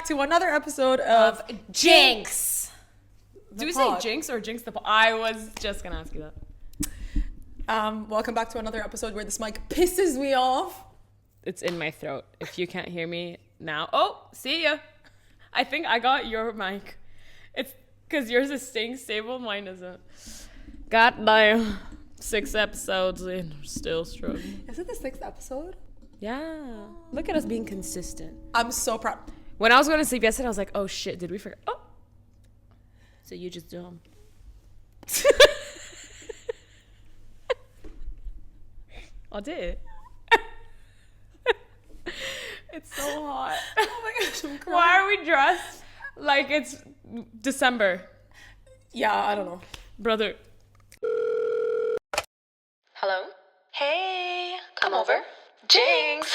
to another episode of JINX. Do we pod. say JINX or JINX the pod? I was just gonna ask you that. Welcome back to another episode where this mic pisses me off. It's in my throat. If you can't hear me now, oh, see ya. I think I got your mic. It's because yours is staying stable, mine isn't. God damn. 6 episodes in, still struggling. Is it the 6th episode? Yeah. Look at us being consistent. I'm so proud. When I was going to sleep yesterday, I was like, oh shit, did we forget? Oh. So you just dumb. I did. It's so hot. Oh my gosh, I'm crying. Why are we dressed like it's December? Yeah, I don't know. Brother. Hello? Hey, come over. JINX!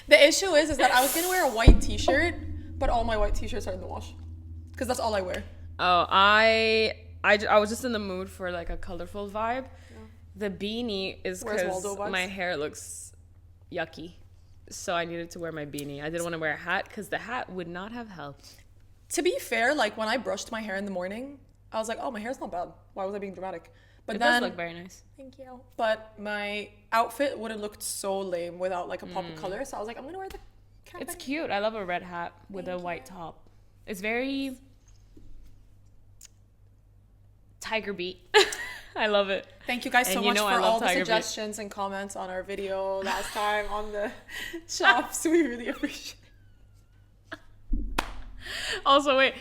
The issue is that I was gonna wear a white t-shirt, but all my white t-shirts are in the wash. Because that's all I wear. Oh, I was just in the mood for like a colorful vibe. Yeah. The beanie is because my hair looks yucky. So I needed to wear my beanie. I didn't want to wear a hat because the hat would not have helped. To be fair, like when I brushed my hair in the morning, I was like, oh, my hair's not bad. Why was I being dramatic? But it then, does look very nice. Thank you. But my outfit would have looked so lame without like a pop of color. So I was like, I'm going to wear the cap. It's cute. I love a red hat with a white top. It's very Tiger Beat. I love it. Thank you guys so much for all the suggestions and comments on our video last time on the shops. We really appreciate it. Also, wait,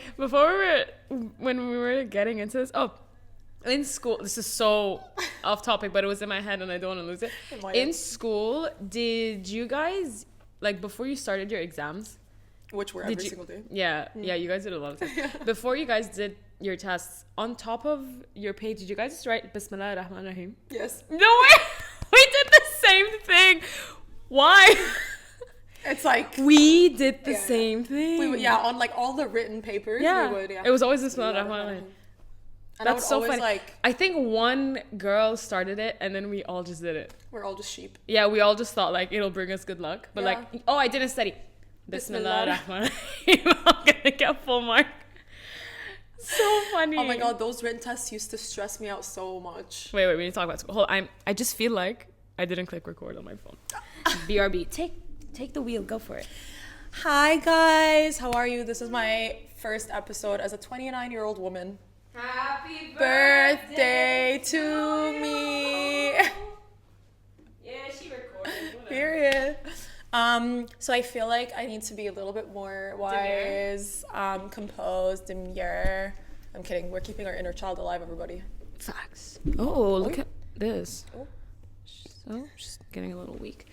when we were getting into this, in school, this is so off topic, but it was in my head and I don't want to lose it. In school, did you guys, like before you started your exams? Which were every single day. Yeah, you guys did a lot of tests. Before you guys did your tests, on top of your page, did you guys just write Bismillah ar-Rahman ar-Rahim? Yes. No way! We did the same thing! Why? It's like we did the same thing. We would, on like all the written papers. Yeah, we would, it was always Bismillah ar-Rahman ar-Rahim. That's so funny. I think one girl started it and then we all just did it. We're all just sheep. Yeah, we all just thought like it'll bring us good luck. But I didn't study. Bismillah ar-Rahman ar-Rahim. I'm gonna get full mark. So funny. Oh my god, those written tests used to stress me out so much. Wait, we need to talk about school. I just feel like I didn't click record on my phone. BRB, take the wheel, go for it. Hi guys, how are you? This is my first episode as a 29-year-old woman. Happy birthday to me. Yeah, she recorded. Period. So I feel like I need to be a little bit more wise, composed, demure. I'm kidding. We're keeping our inner child alive, everybody. Facts. Oh, look at this. Oh. So, just getting a little weak.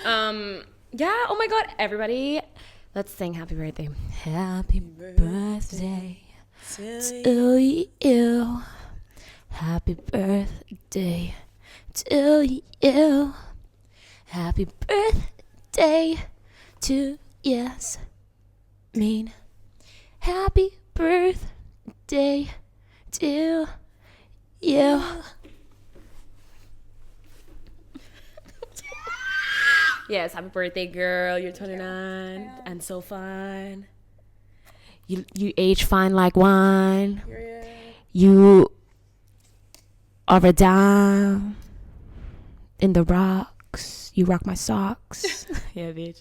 Yeah, oh my god, everybody. Let's sing happy birthday. Happy birthday to you. Happy birthday to you. Happy birthday to Yasmin. Happy birthday to you. Yes, happy birthday, girl. You're 29 and so fun. You age fine like wine. You are a dime in the rocks. You rock my socks. Yeah, bitch.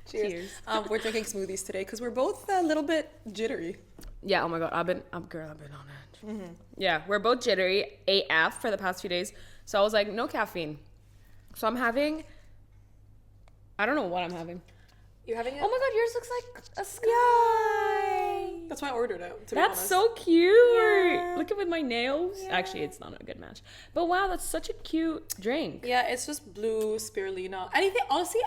Cheers. We're drinking smoothies today because we're both a little bit jittery. Yeah. Oh my god. I've been on it. Mm-hmm. Yeah, we're both jittery AF for the past few days. So I was like, no caffeine. So I'm having, I don't know what I'm having. You're having it? Oh my god, yours looks like a sky. That's why I ordered it, to be honest. That's so cute. Yeah. Look at with my nails. Yeah. Actually, it's not a good match. But wow, that's such a cute drink. Yeah, it's just blue spirulina. Anything, honestly,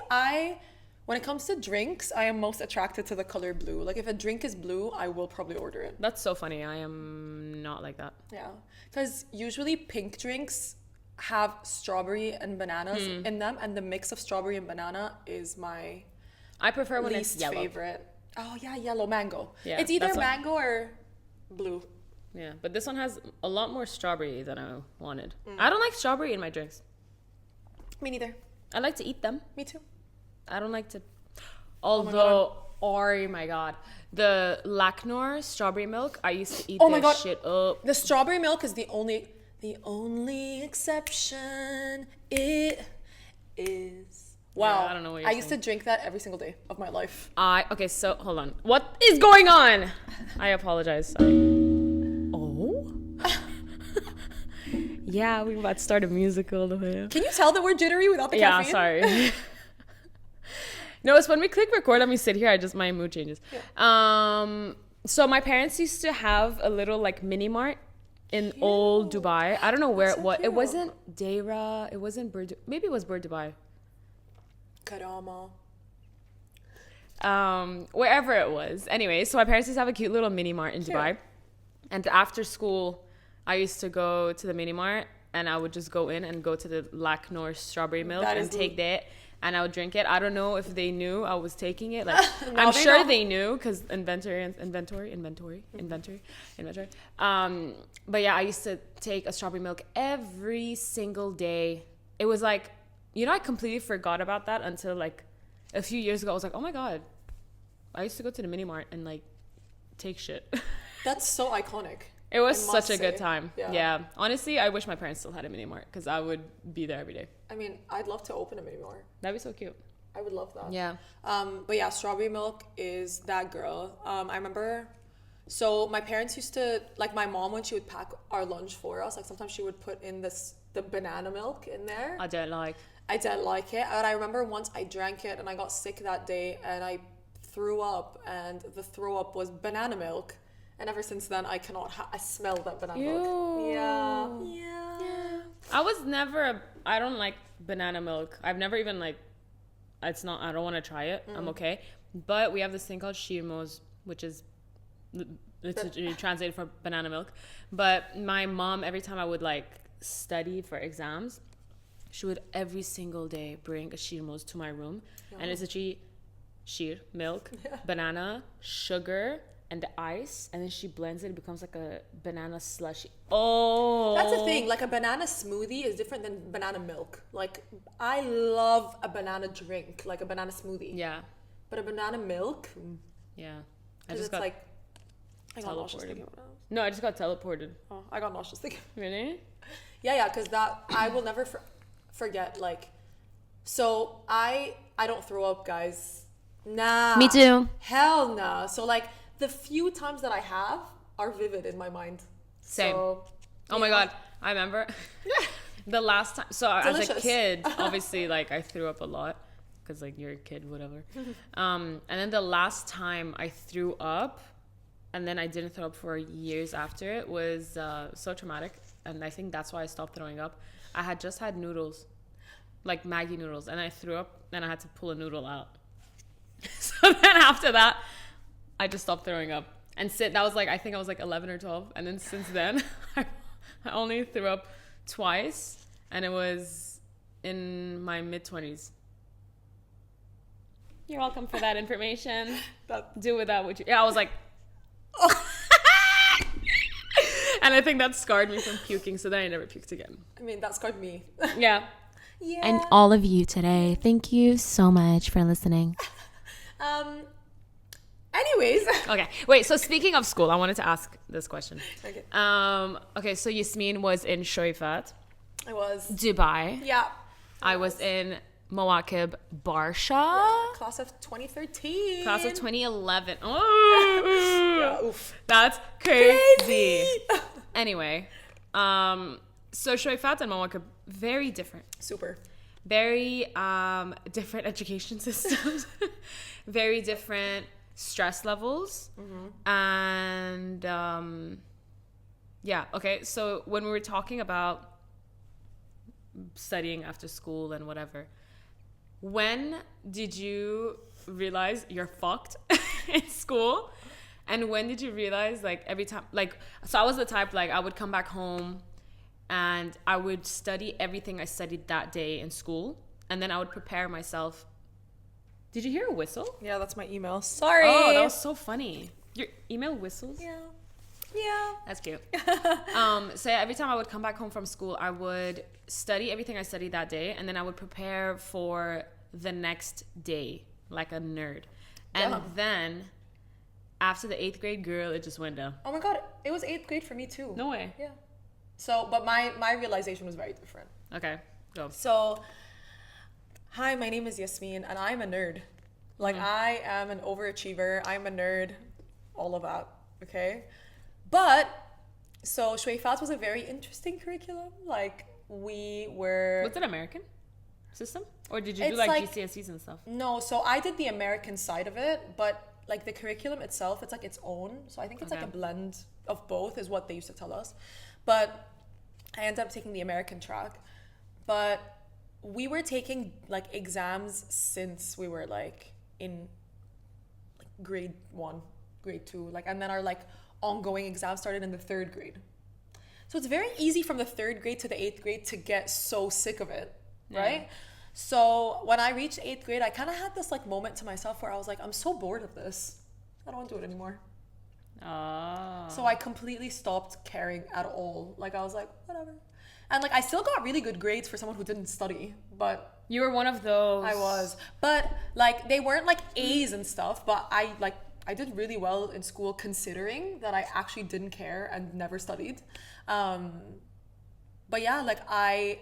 when it comes to drinks, I am most attracted to the color blue. Like if a drink is blue, I will probably order it. That's so funny. I am not like that. Yeah, because usually pink drinks have strawberry and bananas in them, and the mix of strawberry and banana is my I prefer when least it's yellow. favorite. Oh yeah, yellow mango. Yeah, it's either mango or blue. Yeah, but this one has a lot more strawberry than I wanted. I don't like strawberry in my drinks. Me neither. I like to eat them. Me too. I don't like to. Although, oh my god, the Lacnor strawberry milk, I used to eat that shit up. The strawberry milk is the only exception. It is. Wow. Yeah, I don't know what you're I used to drink that every single day of my life. Okay, so hold on. What is going on? I apologize. Sorry. Oh. Yeah, we were about to start a musical. Can you tell that we're jittery without the caffeine? Yeah, sorry. No, it's when we click record and we sit here, my mood changes. Yeah. So my parents used to have a little like mini mart in old Dubai. I don't know where it was. It wasn't Deira. It wasn't maybe it was Bird Dubai. Karama. Wherever it was. Anyway, so my parents used to have a cute little mini mart in Dubai. And after school, I used to go to the mini mart and I would just go in and go to the Lacnor strawberry milk and take that. And I would drink it. I don't know if they knew I was taking it. Like, I'm sure they knew because inventory. But yeah, I used to take a strawberry milk every single day. It was like, I completely forgot about that until like a few years ago. I was like, oh my God, I used to go to the mini mart and like take shit. That's so iconic. It was such a good time. Yeah. Honestly, I wish my parents still had a mini mart because I would be there every day. I mean, I'd love to open a mini mart. That'd be so cute. I would love that. Yeah. But yeah, strawberry milk is that girl. I remember, so my parents used to, like my mom, when she would pack our lunch for us, like sometimes she would put in the banana milk in there. I didn't like it. And I remember once I drank it and I got sick that day and I threw up, and the throw up was banana milk. And ever since then, I cannot. I smell that banana milk. Yeah. I was never. I don't like banana milk. I've never even like. It's not. I don't want to try it. I'm okay. But we have this thing called shirmoz, which is literally translated for banana milk. But my mom, every time I would like study for exams, she would every single day bring a shirmoz to my room, and it's literally shir milk, banana, sugar, and the ice, and then she blends it. It becomes like a banana slushy. Oh, that's the thing. Like a banana smoothie is different than banana milk. Like I love a banana drink, like a banana smoothie. Yeah. But a banana milk. Yeah. Because it's like. I got nauseous thinking about it. No, I just got teleported. Oh, I got nauseous thinking. Really? Yeah. Because that I will never forget. Like, so I don't throw up, guys. Nah. Me too. Hell nah. So like. The few times that I have are vivid in my mind. Same. So, oh my God. I remember the last time. So Delicious. as a kid, obviously, like I threw up a lot because like you're a kid, whatever. And then the last time I threw up and then I didn't throw up for years after it was so traumatic. And I think that's why I stopped throwing up. I had just had noodles, like Maggie noodles, and I threw up and I had to pull a noodle out. So then after that, I just stopped throwing up. And that was like, I think I was like 11 or 12. And then since then, I only threw up twice. And it was in my mid-20s. You're welcome for that information. Do with that what you... Yeah, I was like... And I think that scarred me from puking. So then I never puked again. I mean, that scarred me. Yeah. And all of you today, thank you so much for listening. Anyways. Okay. Wait, so speaking of school, I wanted to ask this question. Okay. Okay, so Yasmin was in choueifat. I was. Dubai. Yeah. I was in mawakeb Barsha. Yeah, class of 2013. Class of 2011. Oh. Yeah, oof. That's crazy. Anyway, so choueifat and mawakeb, very different. Super. Very different education systems. Very different stress levels. And yeah, okay, so when we were talking about studying after school and whatever, when did you realize you're fucked in school? And when did you realize, like, every time, like, so I was the type, like, I would come back home and I would study everything I studied that day in school, and then I would prepare myself. Did you hear a whistle? Yeah, that's my email. Sorry. Oh, that was so funny. Your email whistles? Yeah. That's cute. So yeah, every time I would come back home from school, I would study everything I studied that day, and then I would prepare for the next day like a nerd. And then after the 8th grade, girl, it just went down. Oh my God, it was 8th grade for me too. No way. Yeah. So, but my realization was very different. Okay, go. So, hi, my name is Yasmin, and I'm a nerd. Like, I am an overachiever. I'm a nerd. All of that. Okay? But, so choueifat was a very interesting curriculum. Like, we were... Was it American system? Or did you do It's like like- GCSEs and stuff? No, so I did the American side of it, but like the curriculum itself, it's like its own. So I think it's like a Okay. blend of both is what they used to tell us. But I ended up taking the American track. But we were taking like exams since we were like in like grade 1, grade 2, like, and then our like ongoing exams started in the 3rd grade. So it's very easy from the 3rd grade to the 8th grade to get so sick of it, right? So when I reached 8th grade, I kind of had this like moment to myself where I was like, I'm so bored of this. I don't want to do it anymore. Oh. So I completely stopped caring at all. Like I was like, whatever. And like I still got really good grades for someone who didn't study, but You were one of those. I was. But like they weren't like A's and stuff, but I did really well in school considering that I actually didn't care and never studied. But yeah, like I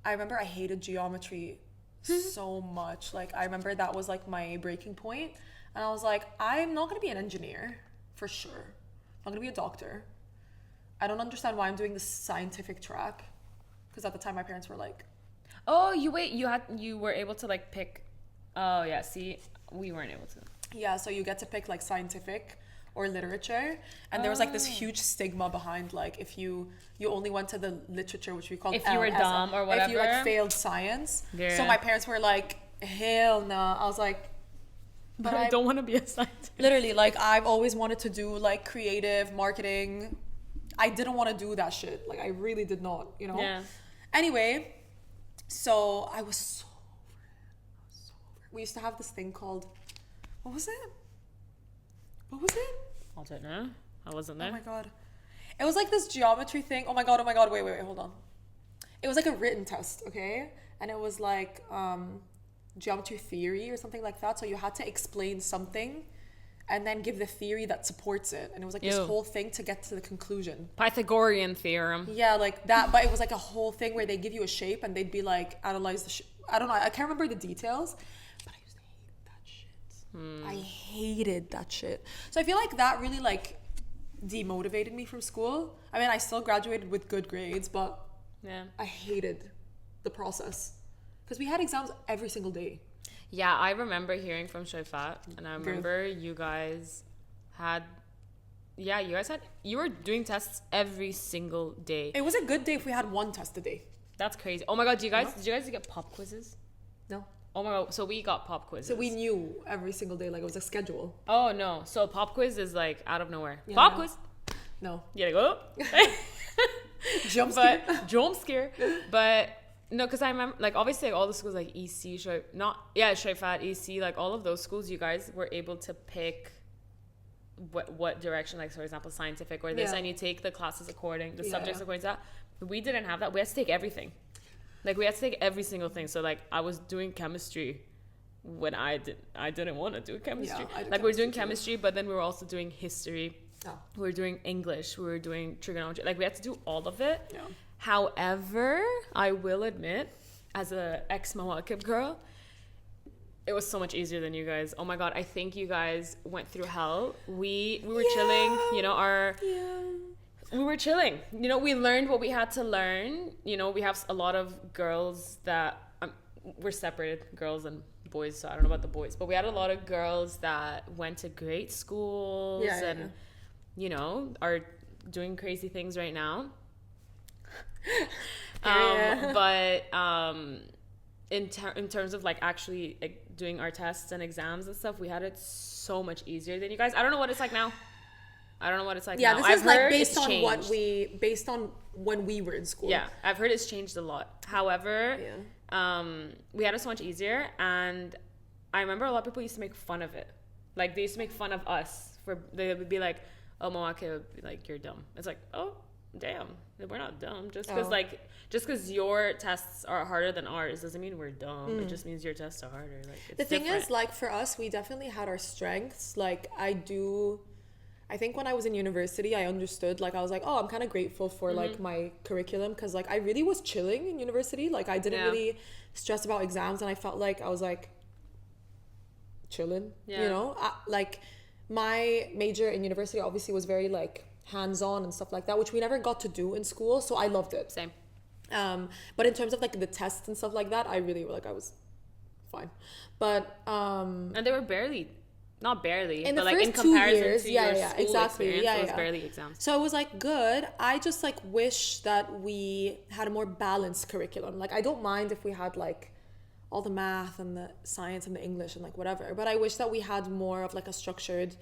remember I hated geometry so much. Like I remember that was like my breaking point, and I was like, I'm not gonna be an engineer for sure. I'm gonna be a doctor. I don't understand why I'm doing this scientific track, because at the time my parents were like, Oh, you were able to like pick. Oh yeah, see, we weren't able to. yeah, so you get to pick like scientific or literature, and there was like this huge stigma behind like if you only went to the literature, which we called If you were LSM, dumb or if you like whatever. failed science. Yeah. So my parents were like, hell no. I was like, but I don't want to be a scientist. literally, like I've always wanted to do like creative marketing. I didn't want to do that shit. Like I really did not, you know? Yeah. Anyway, so I was so over it. We used to have this thing called, what was it? I don't know. I wasn't there. Oh my God. It was like this geometry thing. Oh my God. Wait, hold on. It was like a written test, okay? And it was like geometry theory or something like that. So you had to explain something and then give the theory that supports it. And it was like this Ew. whole thing to get to the conclusion. Pythagorean theorem. Yeah, like that. But it was like a whole thing where they give you a shape and they'd be like, analyze the I don't know. I can't remember the details. But I used to hate that shit. I hated that shit. So I feel like that really like demotivated me from school. I mean, I still graduated with good grades, but Yeah. I hated the process because we had exams every single day. Yeah, I remember hearing from choueifat, and I remember you guys had. Yeah, you were doing tests every single day. It was a good day if we had one test a day. That's crazy. Oh my God, did you guys get pop quizzes? No. Oh my God, so we got pop quizzes. So we knew every single day, like it was a schedule. Oh no, so pop quiz is like out of nowhere. Yeah, Pop no. quiz. No. You gotta go. Jump scare. But jump scare. But no, because I remember like obviously like, all the schools like EC, choueifat, EC, like all of those schools, you guys were able to pick what direction, like for example scientific or this, Yeah. and you take the classes according the Yeah, subjects yeah. according to that. We didn't have that. We had to take everything. Like we had to take every single thing. So like I was doing chemistry when I didn't want to do chemistry. I did Like we were doing chemistry chemistry, but then we were also doing history. Oh. We were doing English. We were doing trigonometry. Like we had to do all of it. Yeah. However, I will admit, as a ex-mawakeb girl, it was so much easier than you guys. Oh my God, I think you guys went through hell. We were chilling, you know, we were chilling. You know, we learned what we had to learn. You know, we have a lot of girls that we're separated, girls and boys, so I don't know about the boys, but we had a lot of girls that went to great schools and you know, are doing crazy things right now. But in terms of like actually like, doing our tests and exams and stuff, we had it so much easier than you guys. I don't know what it's like now. Yeah, now. this is like heard based it's on changed. based on when we were in school. Yeah, I've heard it's changed a lot. However, Yeah. we had it so much easier, and I remember a lot of people used to make fun of it. Like they used to make fun of us they would be like, "Oh, mawakeb, like you're dumb." It's like, oh, damn, we're not dumb. Just because your tests are harder than ours doesn't mean we're dumb. It just means your tests are harder. Like, it's the thing different. is, like, for us, we definitely had our strengths. Like, I think when I was in university, I understood, like, I was like, oh, I'm kind of grateful for, like, my curriculum, because, like, I really was chilling in university. Like, I didn't really stress about exams, and I felt like I was, like, chilling, you know? Like, my major in university obviously was very, like, hands-on and stuff like that, which we never got to do in school, so I loved it. Same. But in terms of, like, the tests and stuff like that, I really, like, I was fine. But, and they were barely... Not barely, in but the like first in 2 comparison years, to your school exactly. experience, it was barely exams. So it was like good. I just like wish that we had a more balanced curriculum. Like I don't mind if we had like all the math and the science and the English and like whatever, but I wish that we had more of like a structured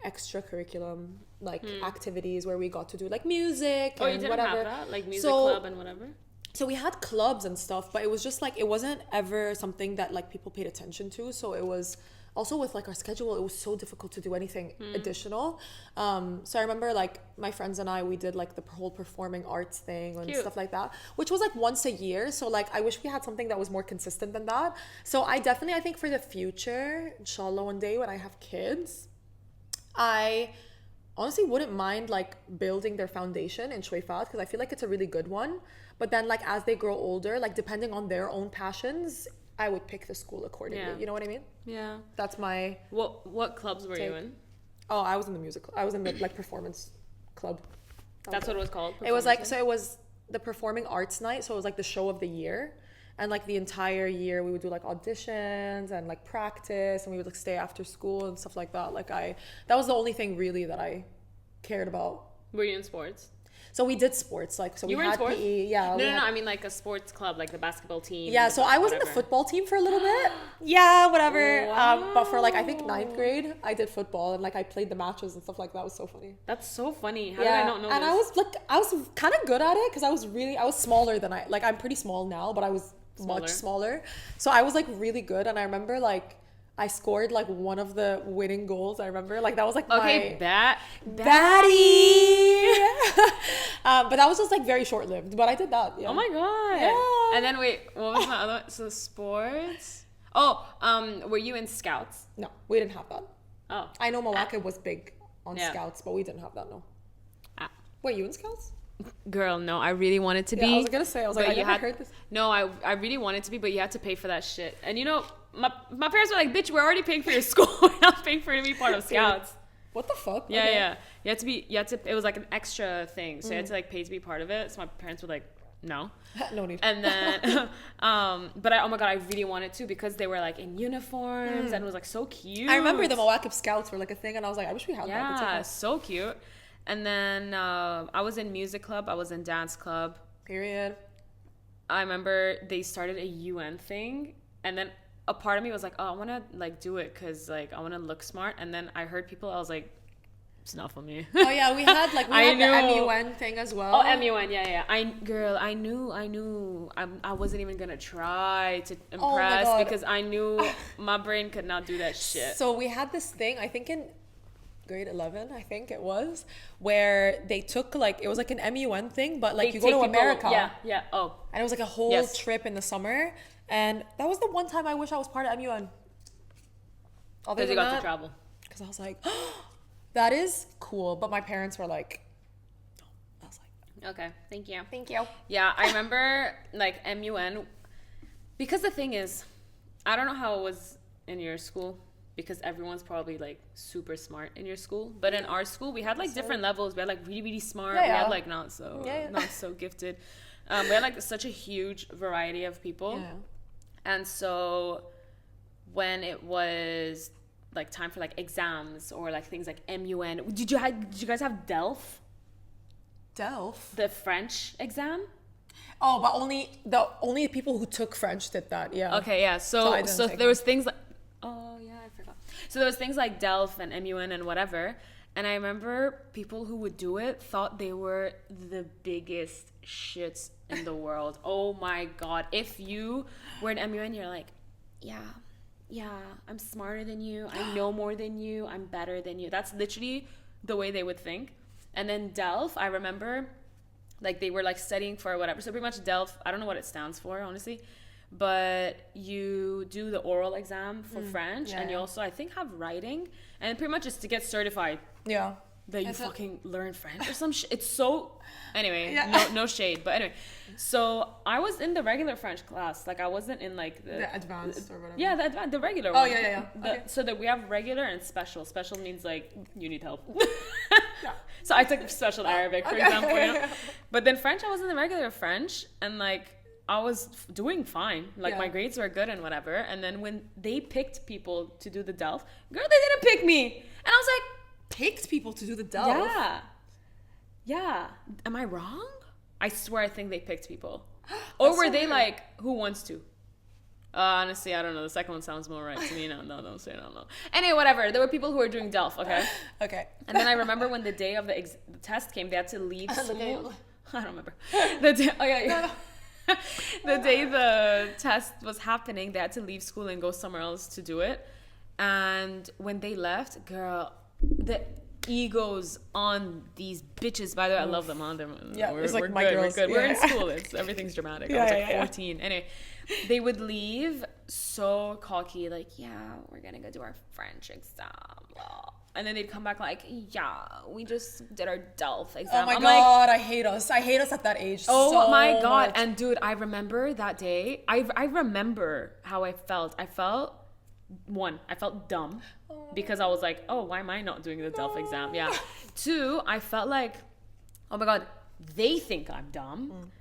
extra curriculum, like activities where we got to do like music and you didn't whatever. have that? Like music club and whatever? So we had clubs and stuff, but it was just like, it wasn't ever something that like people paid attention to. So it was also with like our schedule, it was so difficult to do anything additional. So I remember like my friends and I, we did like the whole performing arts thing and stuff like that, which was like once a year. So like I wish we had something that was more consistent than that. So I think for the future, inshallah, one day when I have kids, I honestly wouldn't mind like building their foundation in choueifat, because I feel like it's a really good one. But then like as they grow older, like depending on their own passions, I would pick the school accordingly. Yeah. You know what I mean? Yeah. That's my... What clubs were you in? Oh, I was in the music. I was in the like performance club. That's what it was called? It was like, so it was the performing arts night. So it was like the show of the year. And like the entire year we would do like auditions and like practice, and we would like stay after school and stuff like that. Like that was the only thing really that I cared about. Were you in sports? So we did sports, like, so you we were had in sports? PE, yeah. No, I mean like a sports club, like the basketball team. Yeah, so I was in the football team for a little bit. Yeah, whatever. Wow. But for like, I think 9th grade, I did football, and like I played the matches and stuff like that. It was so funny. That's so funny. How did I not know and this? I was kind of good at it, because I was smaller than I'm pretty small now, but I was much smaller. So I was like really good, and I remember like, I scored like one of the winning goals. I remember like that was like baddie. But that was just like very short lived. But I did that. Yeah. Oh my god. Yeah. And then wait, what was my other one? So sports. Oh, were you in scouts? No, we didn't have that. Oh. I know mawakeb was big on scouts, but we didn't have that. No. Were you in scouts? Girl, no, I really wanted to be. I was gonna say, I was like, I never heard this. No, I really wanted to be, but you had to pay for that shit. And you know, my parents were like, bitch, we're already paying for your school. We're not paying for you to be part of scouts. What the fuck? Yeah, okay. yeah. It was like an extra thing. So you had to like pay to be part of it. So my parents were like, no. No need. And then, but oh my God, I really wanted to, because they were like in uniforms and it was like so cute. I remember the mawakeb scouts were like a thing, and I was like, I wish we had that. Yeah, so cute. And then I was in music club. I was in dance club. Period. I remember they started a UN thing, and then a part of me was like, oh, I want to like do it because like I want to look smart. And then I heard people, I was like, it's not for me. Oh yeah, we had the MUN thing as well. Oh, MUN, yeah. I knew I wasn't even gonna try to impress, because I knew my brain could not do that shit. So we had this thing, I think in grade 11, I think it was, where they took like, it was like an MUN thing, but like you go to America. Yeah. Oh. And it was like a whole trip in the summer, and that was the one time I wish I was part of MUN. Because you got to travel. Because I was like, that is cool, but my parents were like, no. I was like, okay, thank you. Yeah, I remember like MUN, because the thing is, I don't know how it was in your school, because everyone's probably like super smart in your school, but in our school we had like different levels. We had like really, really smart. We had like not so gifted. We had like such a huge variety of people. And so when it was like time for like exams or like things like MUN, did you guys have DELF? The French exam? Oh, but only people who took French did that. Yeah. Okay, yeah. So there was things like, oh yeah, I forgot. So there was things like DELF and MUN and whatever. And I remember people who would do it thought they were the biggest shits in the world. Oh my God. If you were an MUN, you're like, yeah, I'm smarter than you. I know more than you. I'm better than you. That's literally the way they would think. And then DELF, I remember like they were like studying for whatever. So pretty much DELF, I don't know what it stands for, honestly, but you do the oral exam for French, and you also, I think, have writing, and pretty much just to get certified. Yeah. That you fucking learn French or some shit. It's so... Anyway, no shade. But anyway, so I was in the regular French class. Like, I wasn't in, like, the advanced or whatever. Yeah, the regular one. Oh, yeah. Okay. So that we have regular and special. Special means, like, you need help. So I took special Arabic, for example. You know? But then French, I was in the regular French. And, like, I was doing fine. Like, my grades were good and whatever. And then when they picked people to do the DELF, girl, they didn't pick me. And I was like... Picked people to do the DELF. Yeah. Am I wrong? I swear I think they picked people. Or were they like, who wants to? Honestly, I don't know. The second one sounds more right to me. No, don't say no. Anyway, whatever. There were people who were doing DELF, okay? Okay. And then I remember when the day of the test came, they had to leave school. I don't remember. The day the test was happening, they had to leave school and go somewhere else to do it. And when they left, girl... the egos on these bitches. By the way, I love them on them. Yeah, we're it's like good. my girls. We're good. We're in school. Everything's dramatic. I was like 14. Anyway, they would leave so cocky, like, yeah, we're gonna go do our French exam. And then they'd come back like, yeah, we just did our DELF exam. Oh my God, I hate us. I hate us at that age. Oh my God. Much. And dude, I remember that day. I remember how I felt. I felt dumb because I was like, oh, why am I not doing the DELF exam? Yeah. 2, I felt like, oh my God, they think I'm dumb.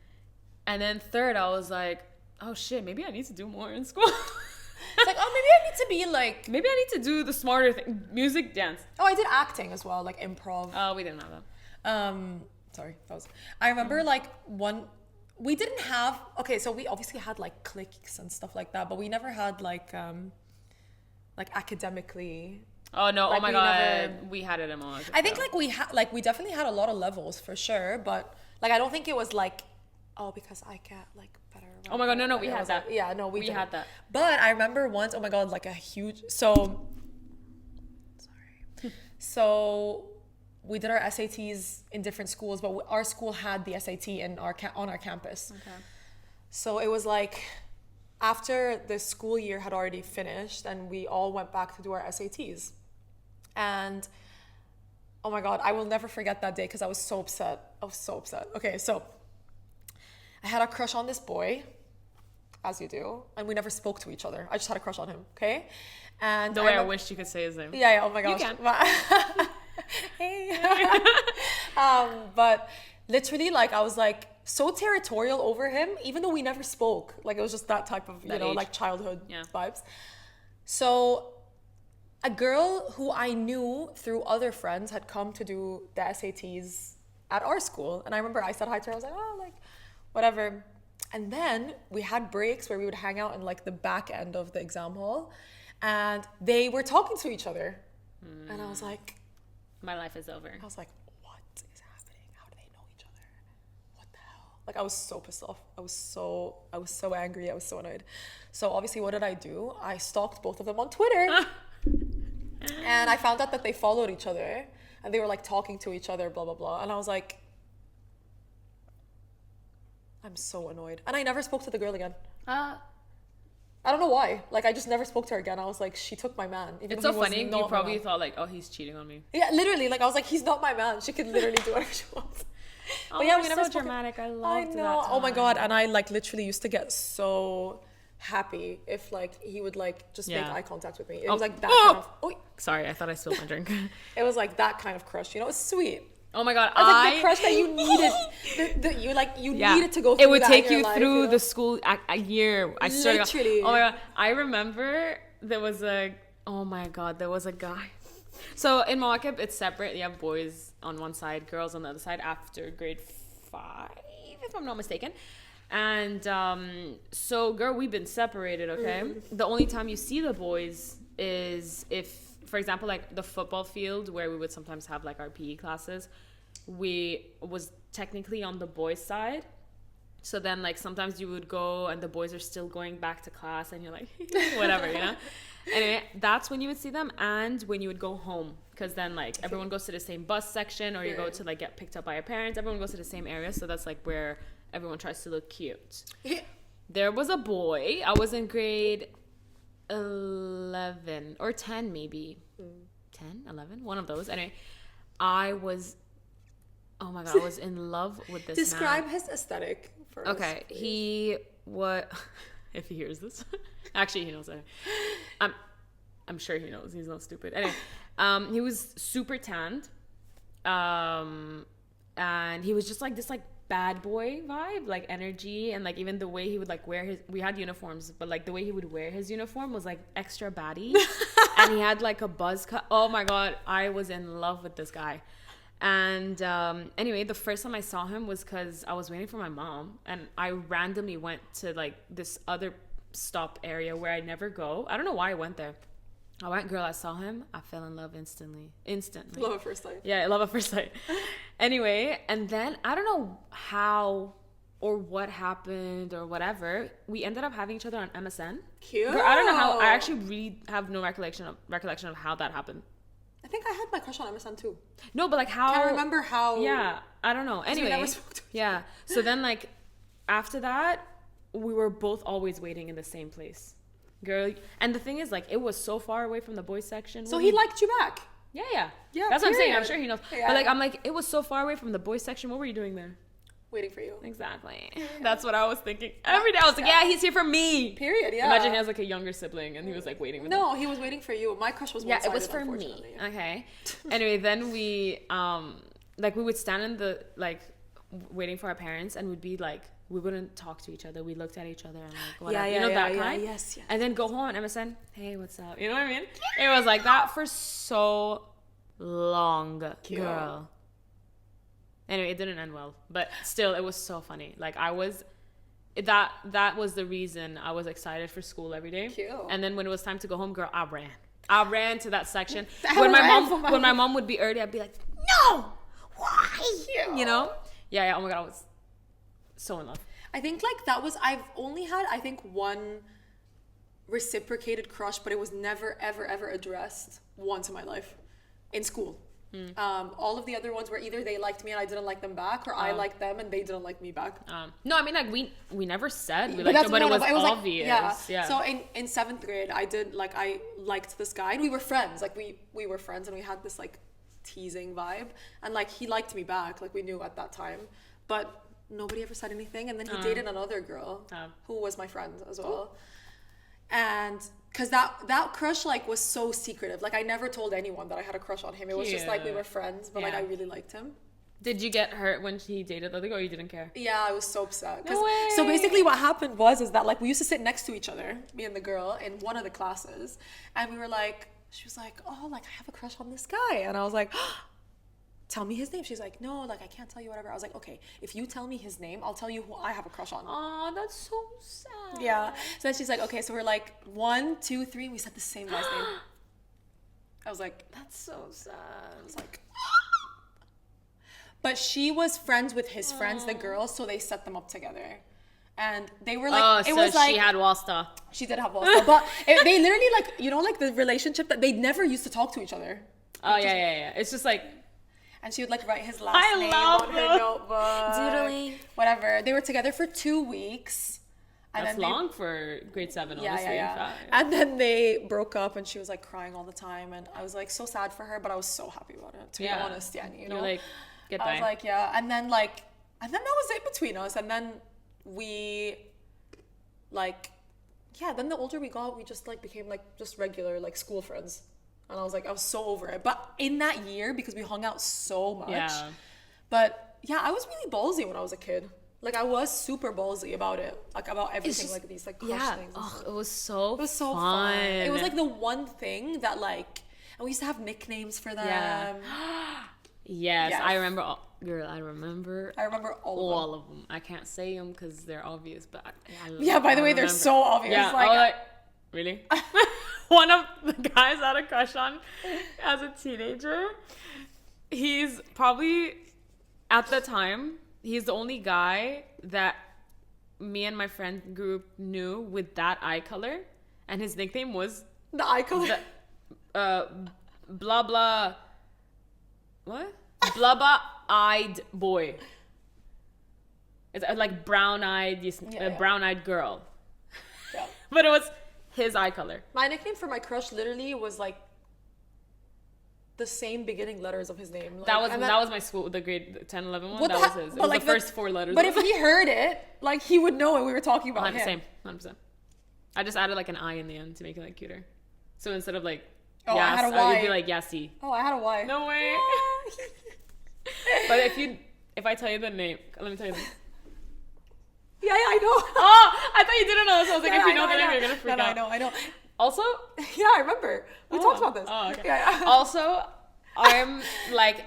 And then 3rd, I was like, oh shit, maybe I need to do more in school. It's like, oh, maybe I need to be like... Maybe I need to do the smarter thing. Music, dance. Oh, I did acting as well, like improv. Oh, we didn't have that. Sorry, that was... I remember like we didn't have... Okay, so we obviously had like cliques and stuff like that, but we never had like academically... Oh no! Like, oh my God! We had it in Mawakeb. I think we definitely had a lot of levels for sure, but like I don't think it was like, oh, because I get like better. Oh my God! No, we had that. Yeah, no, we had that. But I remember once. Oh my God! Like a huge. So we did our SATs in different schools, but our school had the SAT on our campus. Okay. So it was like, after the school year had already finished, and we all went back to do our SATs. And oh my God, I will never forget that day because I was so upset. Okay, so I had a crush on this boy, as you do, and we never spoke to each other. I just had a crush on him, okay? And the way I wish you could say his name. Yeah, oh my gosh. You can. Hey. But literally, like, I was like so territorial over him, even though we never spoke. Like, it was just that type of, you know, like childhood vibes. So a girl who I knew through other friends had come to do the SATs at our school. And I remember I said hi to her. I was like, oh, like, whatever. And then we had breaks where we would hang out in like the back end of the exam hall. And they were talking to each other. And I was like... My life is over. I was like, what is happening? How do they know each other? What the hell? Like, I was so pissed off. I was so angry. I was so annoyed. So obviously, what did I do? I stalked both of them on Twitter. And I found out that they followed each other. And they were like talking to each other, blah, blah, blah. And I was like, I'm so annoyed. And I never spoke to the girl again. I don't know why. Like, I just never spoke to her again. I was like, she took my man. It's so funny. You probably thought like, oh, he's cheating on me. Yeah, literally. Like, I was like, he's not my man. She could literally do whatever she wants. Oh, but yeah, we never so dramatic. I loved that time. Oh my God. And I like literally used to get so happy if like he would like just make eye contact with me. It was like that kind of... Oh, sorry, I thought I spilled my drink. It was like that kind of crush. You know, it's sweet. Oh my God, I was like the crush that you needed. You needed to go through. It would that take in you your life, through you know? the school a year. I swear. Literally. Oh my God, I remember there was a. Oh my God, there was a guy. So in Mawakeb, it's separate. You have boys on one side, girls on the other side after grade 5, if I'm not mistaken. And so, girl, we've been separated. Okay, the only time you see the boys is if, for example, like the football field where we would sometimes have like our PE classes, we was technically on the boys' side. So then like sometimes you would go and the boys are still going back to class and you're like, whatever, you know? Anyway, that's when you would see them and when you would go home. because then like everyone goes to the same bus section, or you go to like get picked up by your parents. Everyone goes to the same area, so that's like where everyone tries to look cute. There was a boy. I was in grade 11 or 10 maybe. 10, 11, one of those. Anyway, I was in love with this Describe man. his aesthetic for us. Okay, he what if he hears this? Actually, he knows it. I'm sure he knows. He's not stupid. Anyway, he was super tanned. And he was just like this like bad boy vibe, like energy, and like even the way he would like wear his, we had uniforms, but like the way he would wear his uniform was like extra baddie. And he had like a buzz cut. Oh my god, I was in love with this guy. And anyway, the first time I saw him was because I was waiting for my mom, and I randomly went to like this other stop area where I never go. I don't know why I went there. I went, girl, I saw him, I fell in love instantly. Love at first sight. Yeah, love at first sight. Anyway, and then I don't know how or what happened or whatever, we ended up having each other on MSN. Cute. Girl, I don't know how. I actually really have no recollection of how that happened. I think I had my crush on MSN too. No, but like how? I can't remember how. Yeah, I don't know. Anyway, we never spoke to each yeah. So then like after that, we were both always waiting in the same place. Girl, and the thing is, like, it was so far away from the boys section. So he liked you back. Yeah. Yeah, That's what I'm saying. I'm period. sure he knows. Yeah. But like, I'm like, it was so far away from the boys section. What were you doing there? Waiting for you. Exactly. That's what I was thinking every day. I was like, yeah, he's here for me. Period. Yeah. Imagine he has like a younger sibling, and he was like waiting with him. No, he was waiting for you. My crush was Yeah, one-sided, it was for me. unfortunately. Okay. Anyway, then we like we would stand in the like waiting for our parents, and we'd be like, we wouldn't talk to each other. We looked at each other and like whatever. You know that kind? Yes. And then go home on MSN. Hey, what's up? You know what I mean? It was like that for so long, Cute. girl. Anyway, it didn't end well, but still, it was so funny. Like that was the reason I was excited for school every day. Cute. And then when it was time to go home, girl, I ran to that section. When my mom would be early, I'd be like, no, why? Cute. You know? Yeah. Oh my god, I was so in love. I think like I've only had I think one reciprocated crush, but it was never ever addressed once in my life in school. All of the other ones were either they liked me and I didn't like them back, or I liked them and they didn't like me back. No, I mean like we never said we But liked them, but it was like, obvious. Yeah. So in 7th grade, I liked this guy and we were friends. Like we were friends and we had this like teasing vibe, and like he liked me back. Like we knew at that time, but nobody ever said anything. And then he dated another girl who was my friend as well. And because that crush like was so secretive. Like I never told anyone that I had a crush on him. It was just like we were friends, but like I really liked him. Did you get hurt when he dated the other girl, or you didn't care? Yeah, I was so upset. No way. So basically what happened was that like we used to sit next to each other, me and the girl, in one of the classes, and we were like, she was like, oh, like I have a crush on this guy, and I was like, tell me his name. She's like, no, like I can't tell you whatever. I was like, okay, if you tell me his name, I'll tell you who I have a crush on. Oh, that's so sad. Yeah. So then she's like, okay, so we're like 1, 2, 3, and we said the same guy's name. I was like, That's so sad. I was like, but she was friends with his friends, the girls, so they set them up together. And they were like, she had Wallstar. She did have Wallstar, but they literally like, you know, like the relationship that they never used to talk to each other. Oh yeah. It's just like, and she would like write his last name on her notebook. Doodling. Whatever. They were together for 2 weeks. And that's then long for grade 7, Yeah, honestly. yeah. And then they broke up, and she was like crying all the time, and I was like so sad for her, but I was so happy about it. To be honest, yeah, you know. You're like, goodbye. I was like, yeah, and then that was it between us, and then we, like, yeah. Then the older we got, we just like became like just regular like school friends, and I was like, I was so over it. But in that year, because we hung out so much, Yeah. But yeah, I was really ballsy when I was a kid. Like I was super ballsy about it, like about everything, like these like crush things. Oh, it was so fun. It was like the one thing that like, and we used to have nicknames for them. Yeah. Yes, I remember. I remember all of them. I can't say them because they're obvious, but by the way, they're so obvious. Yeah, Like, really? One of the guys I had a crush on as a teenager. He's probably at the time. He's the only guy that me and my friend group knew with that eye color, and his nickname was the eye color. blah blah what? Blubber-eyed boy. It's like brown-eyed girl. Yeah. But it was his eye color. My nickname for my crush literally was like the same beginning letters of his name. Like, that was my school, the grade 10, 11 one. What That was his. It was like the first 4 letters. But if he heard it, like he would know when we were talking about him. Same, 100%. I just added like an I in the end to make it like cuter. So instead of like I yes, had a Y. you'd be like Yassi. Oh, I had a Y. No way. But if I tell you the name, let me tell you the name. Yeah, I know. Oh, I thought you didn't know. So I was like, Yeah, if you know I the name, you're gonna freak out. I know. Also, Yeah, I remember. We talked about this. Oh, okay. Yeah. Also, I'm like,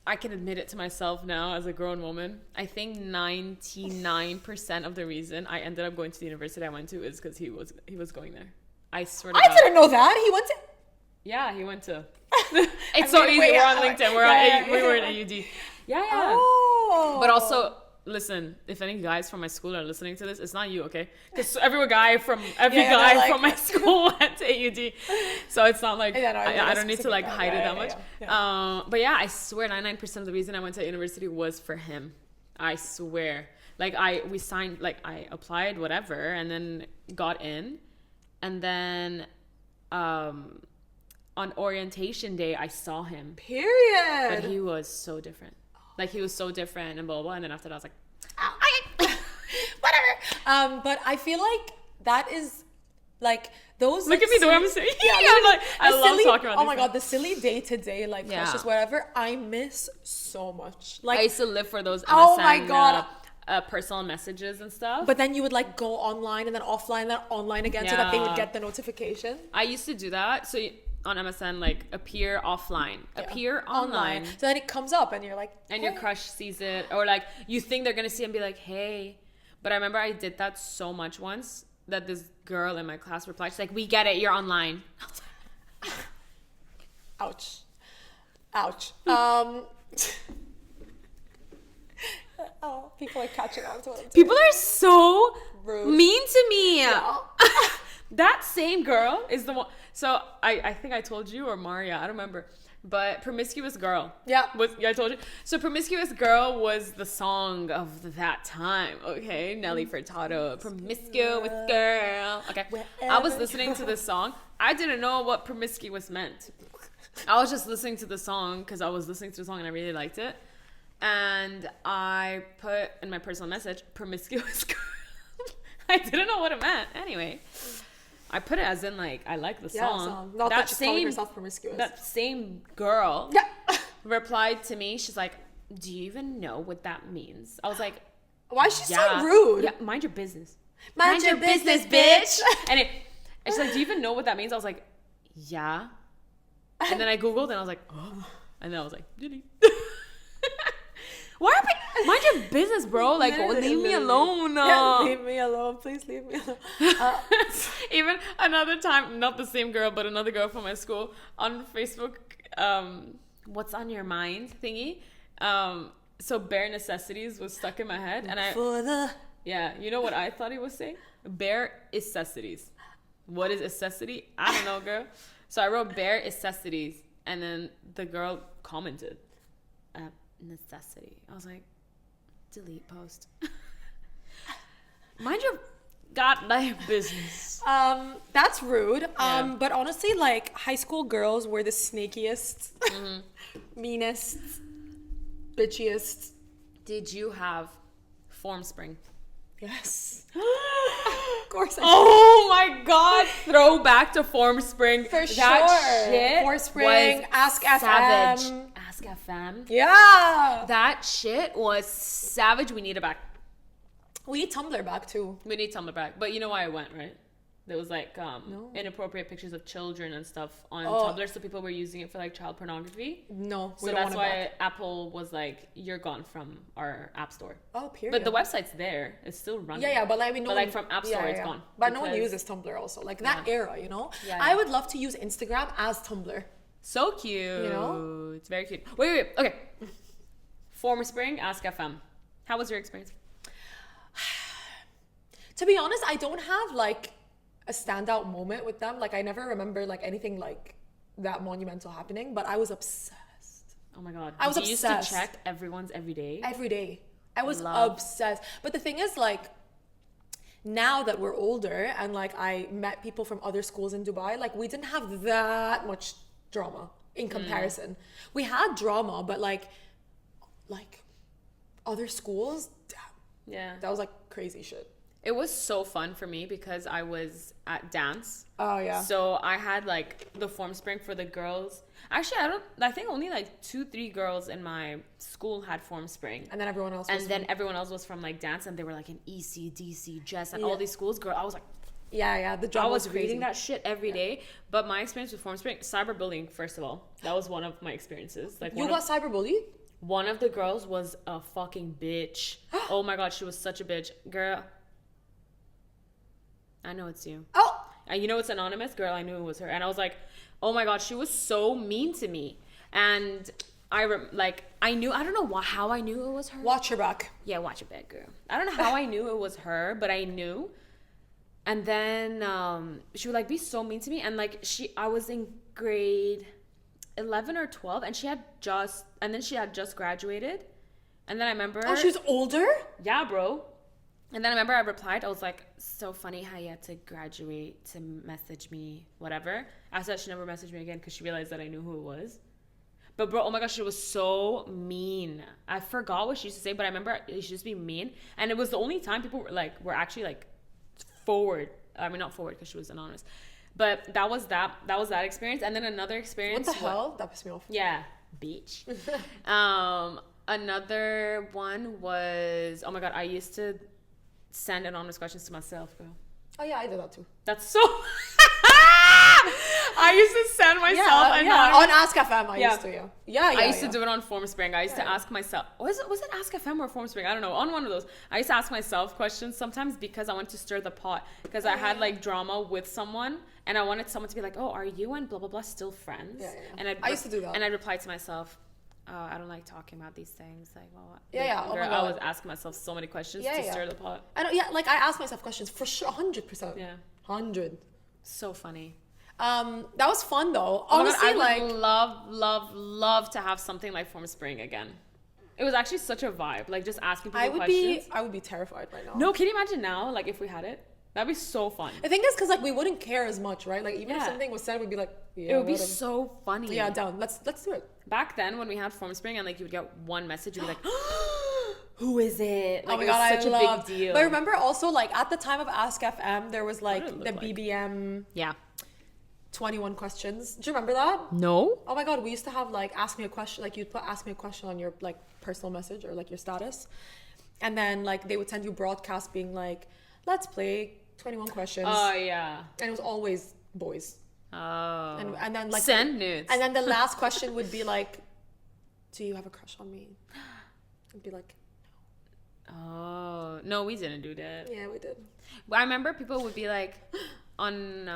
I can admit it to myself now as a grown woman. I think 99% of the reason I ended up going to the university I went to is because he was going there. I swear to God. I didn't know that. He went to... Yeah, he went to. It's so easy. We're on LinkedIn. We were in AUD. Yeah. Oh. But also, listen, if any guys from my school are listening to this, it's not you, okay? Because every guy from my school went to AUD, so it's not like I don't need to like hide it that much. But yeah, I swear 99% of the reason I went to university was for him. I swear. Like we signed, like I applied, whatever, and then got in, and then on orientation day I saw him. Period. But he was so different. Like he was so different and blah blah blah. And then after that I was like, whatever. But I feel like that is like those. Look like, at me the way I'm saying. Yeah, I'm like, I love talking about. Oh my god, the silly day to day like crushes, whatever. I miss so much. Like I used to live for those. MSN, oh my god. Personal messages and stuff. But then you would like go online and then offline, then online again, so that they would get the notification. I used to do that. So on MSN, like appear offline, appear online. So then it comes up and you're like, hey. And your crush sees it, or like you think they're gonna see it and be like, hey. But I remember I did that so much once that this girl in my class replied, she's like, we get it, you're online. Ouch. Oh, people are catching on to it. People are so rude. mean to me. Yeah. That same girl is the one. So I think I told you, or Maria, I don't remember. But Promiscuous Girl. Yeah. I told you. So Promiscuous Girl was the song of that time. Okay. Nelly Furtado. Promiscuous Girl. Okay. I was listening to this song. I didn't know what promiscuous meant. I was just listening to the song because I was listening to the song and I really liked it. And I put in my personal message, Promiscuous Girl. I didn't know what it meant. Anyway, I put it as in like, I like the song. Not that she's calling herself promiscuous. That same girl replied to me. She's like, do you even know what that means? I was like, why is she so rude? Yeah, mind your business. Mind your business, bitch. And she's like, do you even know what that means? I was like, yeah. And then I Googled and I was like, oh. And then I was like, delete. Why are people, mind your business, bro. Like, leave me alone. Yeah, leave me alone. Please leave me alone. Even another time, not the same girl, but another girl from my school on Facebook, what's on your mind thingy. So bare necessities was stuck in my head. And yeah, you know what I thought he was saying? Bare necessities. What is necessity? I don't know, girl. So I wrote bare necessities. And then the girl commented, necessity. I was like, delete post. Mind your goddamn business. That's rude. But honestly, like high school girls were the snakiest, meanest, bitchiest. Did you have formspring? Yes. Of course I did. Oh my god. Throwback to formspring. For that sure. Shit Formspring, askfm. Savage. Askfm. Yeah. That shit was savage. We need it back. We need Tumblr back too. We need Tumblr back. But you know why I went, right? There was like inappropriate pictures of children and stuff on Tumblr, so people were using it for like child pornography. No, so that's why Apple was like, "You're gone from our app store." Oh, period. But the website's there; it's still running. Yeah, but like like from App Store, it's gone. But no one uses Tumblr also. Like that era, you know. Yeah. I would love to use Instagram as Tumblr. So cute. You know, it's very cute. Wait. Okay. Formspring, askfm. How was your experience? To be honest, I don't have like a standout moment with them. Like I never remember like anything like that monumental happening, but I was obsessed. Oh my god. I was You obsessed. used to check everyone's every day. Every day. I was Love. obsessed. But the thing is, like, now that we're older and like I met people from other schools in Dubai, like we didn't have that much drama in comparison. We had drama, but like other schools, damn, Yeah. that was like crazy shit. It was so fun for me because I was at dance. Oh yeah. So I had like the formspring for the girls. Actually, I think only like 2-3 girls in my school had formspring. And then everyone else. And then everyone else was from like dance, and they were like in EC, DC, Jess, and all these schools. Girl, I was like, yeah, the drama I was was crazy. reading that shit every day. But my experience with formspring, cyberbullying, first of all, that was one of my experiences. Like You got cyberbullied? one of the girls was a fucking bitch. Oh my god, she was such a bitch, girl. I know it's you. Oh, And you know it's anonymous, girl. I knew it was her, and I was like, oh my god, she was so mean to me. And I knew. I don't know how I knew it was her. watch your back. Yeah, watch it back, girl. I don't know how I knew it was her, but I knew. And then she would like be so mean to me, and like I was in grade 11 or 12, and she had just graduated, and then I remember. Oh, she was older? Yeah, bro. And then I remember I replied, I was like, so funny how you had to graduate to message me, whatever. I said she never messaged me again because she realized that I knew who it was. But bro, oh my gosh, she was so mean. I forgot what she used to say, but I remember she used to be mean. And it was the only time people were actually like forward. I mean, not forward because she was anonymous. But that was that experience. And then another experience. What the hell? That pissed me off. Yeah, beach. Another one was, oh my god, I used to send anonymous questions to myself, girl. Oh yeah, I did that too. That's so. I used to send myself on askfm. I used to. Yeah. I used to do it on formspring. I used to ask myself. Was it askfm or formspring? I don't know. On one of those, I used to ask myself questions sometimes because I wanted to stir the pot. Because I had like drama with someone, and I wanted someone to be like, "Oh, are you and blah blah blah still friends?" Yeah. And I used to do that. And I replied to myself, I don't like talking about these things. Like, well, Yeah. Oh my God. I was asking myself so many questions to stir the pot. I don't. Yeah, like I asked myself questions for sure, 100%. Yeah, 100. so funny. That was fun though. Oh my God, Honestly, I would love to have something like formspring again. It was actually such a vibe. Like just asking people questions. I would be terrified right now. No, can you imagine now? Like if we had it, that'd be so fun. The thing is, because like we wouldn't care as much, right? Like even if something was said, we'd be like, yeah, it would be whatever. so funny. Yeah, down. Let's do it. Back then, when we had formspring and like you would get one message, you'd be like, who is it? Like, Oh my it god, was such a big deal. But remember also like at the time of askfm, there was like What did the it look like? BBM Yeah. 21 questions. Do you remember that? No. Oh my god, we used to have like ask me a question, like you'd put ask me a question on your like personal message or like your status, and then like they would send you broadcast being like, let's play 21 questions. Oh yeah. And it was always boys. Oh. And then like send nudes. And then the last question would be like, do you have a crush on me? I'd be like, Oh no, we didn't do that. yeah, we did. But I remember people would be like, on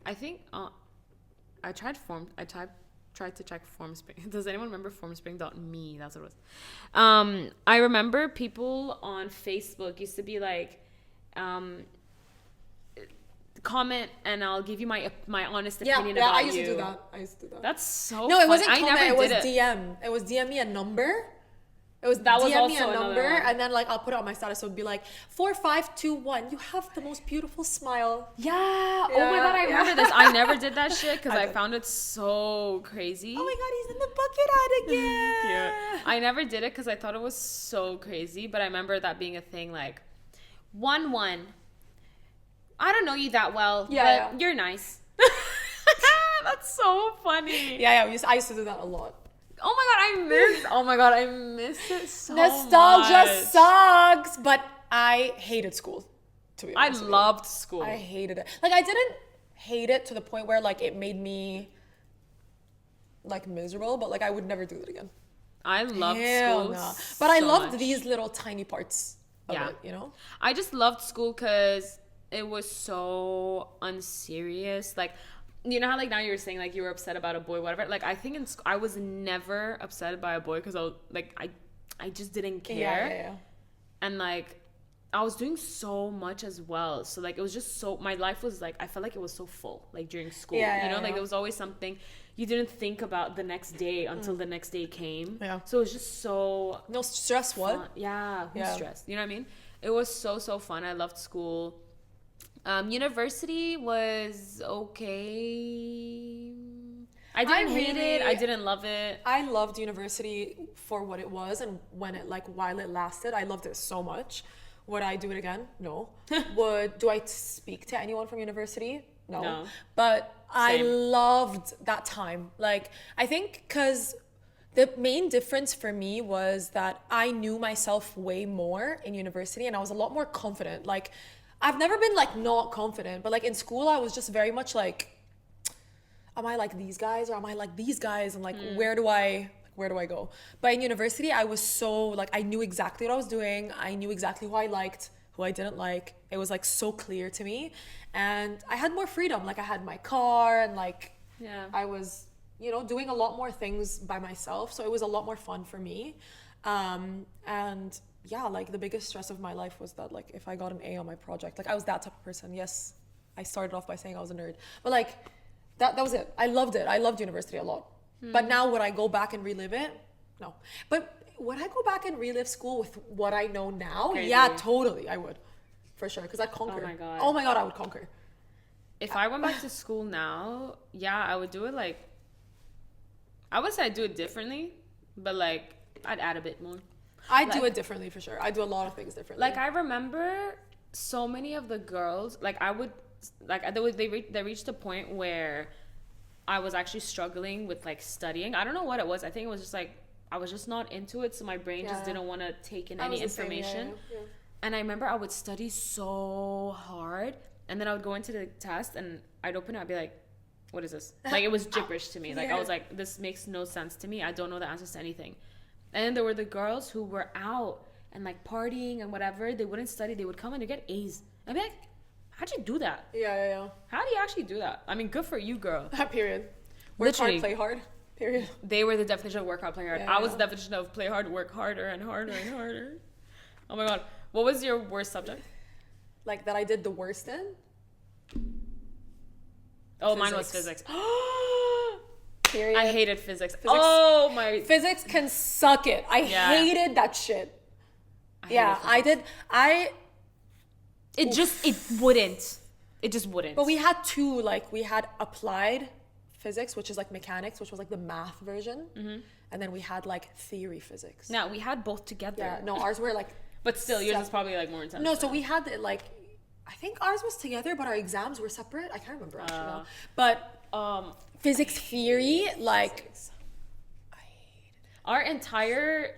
I think I tried to check formspring. Does anyone remember formspring.me? That's what it was. I remember people on Facebook used to be like, comment and I'll give you my honest opinion about you. I used to do that. That's so No, fun. it wasn't I comment, never it was did DM. It was DM me a number. It was That was DM me a also another number, one. and then like I'll put it on my status. So it'd be like 4521. You have the most beautiful smile. Yeah. Oh my god, I remember this. I never did that shit because I did. found it so crazy. Oh my god, he's in the bucket hat again. Yeah. I never did it because I thought it was so crazy, but I remember that being a thing. Like 1-1. I don't know you that well, but you're nice. That's so funny. Yeah. I used to do that a lot. Oh my god, I miss it so Nostalgia much. sucks, but I hated school. To be I honest, with you. loved school. I hated it. Like I didn't hate it to the point where like it made me like miserable, but like I would never do it again. I loved Hell school. no. But I so loved much. these little tiny parts of Yeah. it, you know? I just loved school because it was so unserious. Like, you know how like now you were saying like you were upset about a boy, whatever. Like I think in school I was never upset by a boy because I was like I just didn't care. Yeah. And like I was doing so much as well. So like it was just so, my life was like, I felt like it was so full, like during school. Like there was always something. You didn't think about the next day until the next day came. Yeah. So it was just so No stress. What? fun. Yeah, who's stressed? You know what I mean? It was so fun. I loved school. University was okay. I didn't hate it. I didn't love it. I loved university for what it was, and when it while it lasted, I loved it so much. Would I do it again? No. Do I speak to anyone from university? No. But I loved that time. Like, I think because the main difference for me was that I knew myself way more in university, and I was a lot more confident. Like, I've never been like not confident, but like in school, I was just very much like, am I like these guys or am I like these guys? And like, where do I go? But in university, I was so like, I knew exactly what I was doing. I knew exactly who I liked, who I didn't like. It was like so clear to me. And I had more freedom. Like I had my car and like, I was, doing a lot more things by myself. So it was a lot more fun for me. And yeah, like the biggest stress of my life was that like, if I got an A on my project, like I was that type of person. Yes, I started off by saying I was a nerd, but like that was it. I loved it. I loved university a lot. But now would I go back and relive it? No. But would I go back and relive school with what I know now? Crazy. Yeah, totally. I would. For sure. Because I'd conquer. Oh my God, I would conquer. If I went back to school now, I would do it like, I would say I'd do it differently, but like I'd add a bit more. I'd do it differently for sure. I do a lot of things differently. Like I remember so many of the girls, like I would, like they reached a point where I was actually struggling with like studying. I don't know what it was. I think it was just like I was just not into it, so my brain just didn't want to take in any information. And I remember I would study so hard, and then I would go into the test and I'd open it, I'd be like, what is this? Like it was gibberish to me. Like I was like, this makes no sense to me. I don't know the answers to anything. And then there were the girls who were out and like partying and whatever. They wouldn't study. They would come and they get A's. I'd be like, how'd you do that? Yeah. How do you actually do that? I mean, good for you, girl. Period. Work hard, play hard. Period. They were the definition of work hard, play hard. I was the definition of play hard, work harder and harder and harder. Oh my God. What was your worst subject? Like that I did the worst in? Oh, mine was physics. Period. I hated physics. Oh my. Physics can suck it. I hated that shit. I did. It just wouldn't. But we had two, like we had applied physics, which is like mechanics, which was like the math version. And then we had like theory physics. No, we had both together. Yeah, no, ours were like. But still, yours is probably like more intense. No, so we had it like, I think ours was together, but our exams were separate. I can't remember actually now. But physics theory, like, I hated it. Our entire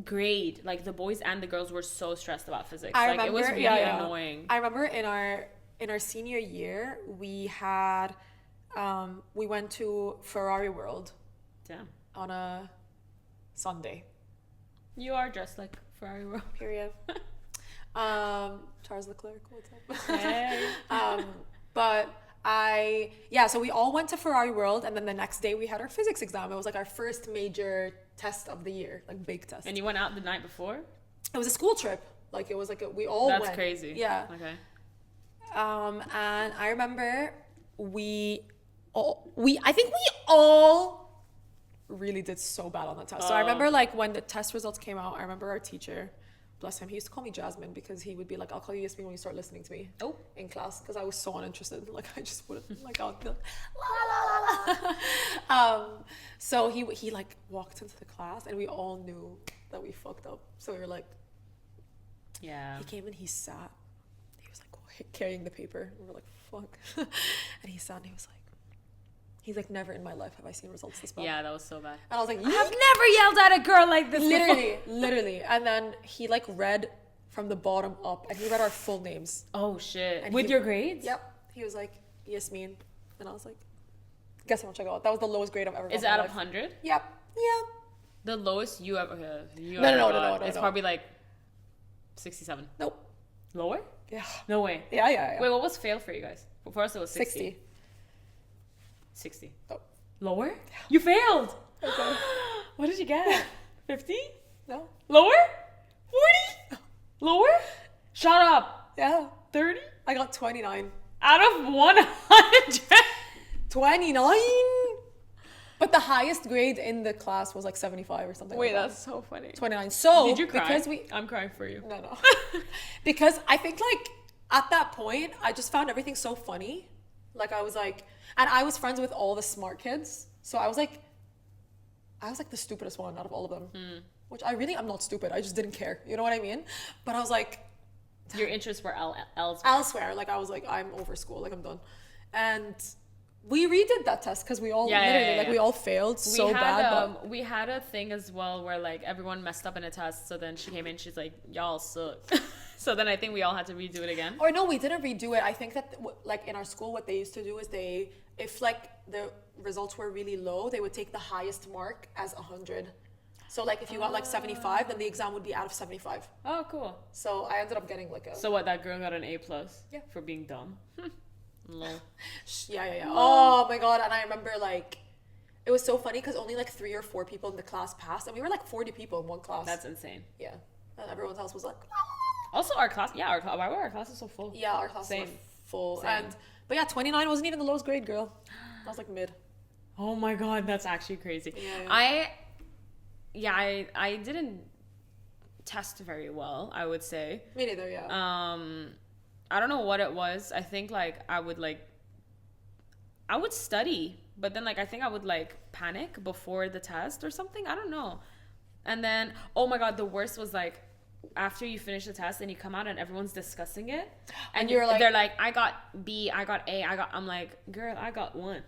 grade, like the boys and the girls, were so stressed about physics. I remember, it was really annoying. I remember in our senior year, we had, we went to Ferrari World. Damn. On a Sunday. You are dressed like Ferrari World. Period. Charles Leclerc, what's up? Hey. So we all went to Ferrari World, and then the next day we had our physics exam. It was like our first major test of the year, like big test. And you went out the night before? It was a school trip. Like it was like we all went. That's crazy. Yeah. Okay. And I remember I think we all really did so bad on that test. So I remember like when the test results came out, I remember our teacher, bless him, he used to call me Jasmine because he would be like, I'll call you Yasmin when you start listening to me in class, because I was so uninterested. Like I just wouldn't, like I would be like, la la la la. So he like walked into the class and we all knew that we fucked up. So we were like, yeah. He came and he sat. He was like carrying the paper. And we were like, fuck. And he sat and he's like, never in my life have I seen results this bad. Yeah, that was so bad. And I was like, I have never yelled at a girl like this. Literally. And then he like read from the bottom up, and he read our full names. Oh shit. And with your grades? Yep. He was like, Yasmin. And I was like, guess how much I got? That was the lowest grade I've ever got. Is it out of 100? Yep. Yeah. The lowest you ever No. It's probably like 67. Nope. Lower? Yeah. No way. Yeah. Wait, what was fail for you guys? For us it was 60. 60. Oh. Lower? Yeah. You failed. Okay. What did you get? 50? No. Lower? 40? Lower? Shut up. Yeah. 30? I got 29. Out of 100? 29? But the highest grade in the class was like 75 or something. Wait, like that's so funny. 29. So Did you cry? because I'm crying for you. No. Because I think like at that point, I just found everything so funny. Like I was like, and I was friends with all the smart kids. So I was like the stupidest one out of all of them. Which I'm not stupid. I just didn't care. You know what I mean? But I was like, Your interests were elsewhere. elsewhere. Like I was like, I'm over school. Like I'm done. And we redid that test because we all we all failed so bad. We had a thing as well where like everyone messed up in a test. So then she came in, she's like, y'all suck. So then I think we all had to redo it again. Or no, we didn't redo it. I think that like in our school, what they used to do is if like the results were really low, they would take the highest mark as 100. So like if you got like 75, then the exam would be out of 75. Oh, cool. So I ended up getting like a... So what, that girl got an A+? Yeah. For being dumb? Lol. Yeah. Oh my God. And I remember like, it was so funny because only like 3 or 4 people in the class passed. And we were like 40 people in one class. That's insane. Yeah. And everyone else was like... Also our class, why were our classes so full? Yeah, our classes were full. Same. But yeah, 29 wasn't even the lowest grade, girl. I was like mid. Oh my God, that's actually crazy. Yeah. I didn't test very well, I would say. Me neither, yeah. I don't know what it was. I think like I would study, but then like I think I would like panic before the test or something. I don't know. And then, oh my God, the worst was like after you finish the test and you come out and everyone's discussing it, and you're like, they're like, I got B, I got A, I'm like, girl, I got 1.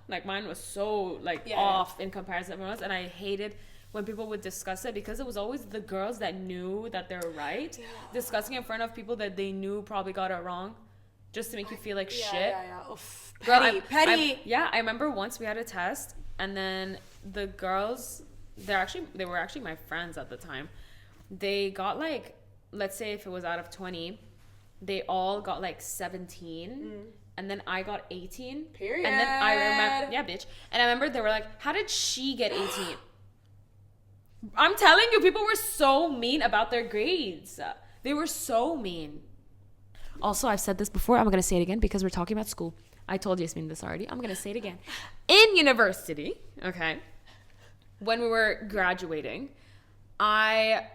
Like mine was so like off in comparison to everyone else, and I hated when people would discuss it because it was always the girls that knew that they were right discussing in front of people that they knew probably got it wrong, just to make you feel like shit. Yeah. Oof. Girl, Petty. I remember once we had a test, and then the girls, they were actually my friends at the time. They got like, let's say if it was out of 20, they all got like 17. And then I got 18. Period. And then I remember, yeah, bitch. And I remember they were like, how did she get 18? I'm telling you, people were so mean about their grades. They were so mean. Also, I've said this before. I'm going to say it again because we're talking about school. I told Yasmin this already. I'm going to say it again. In university, okay, when we were graduating, I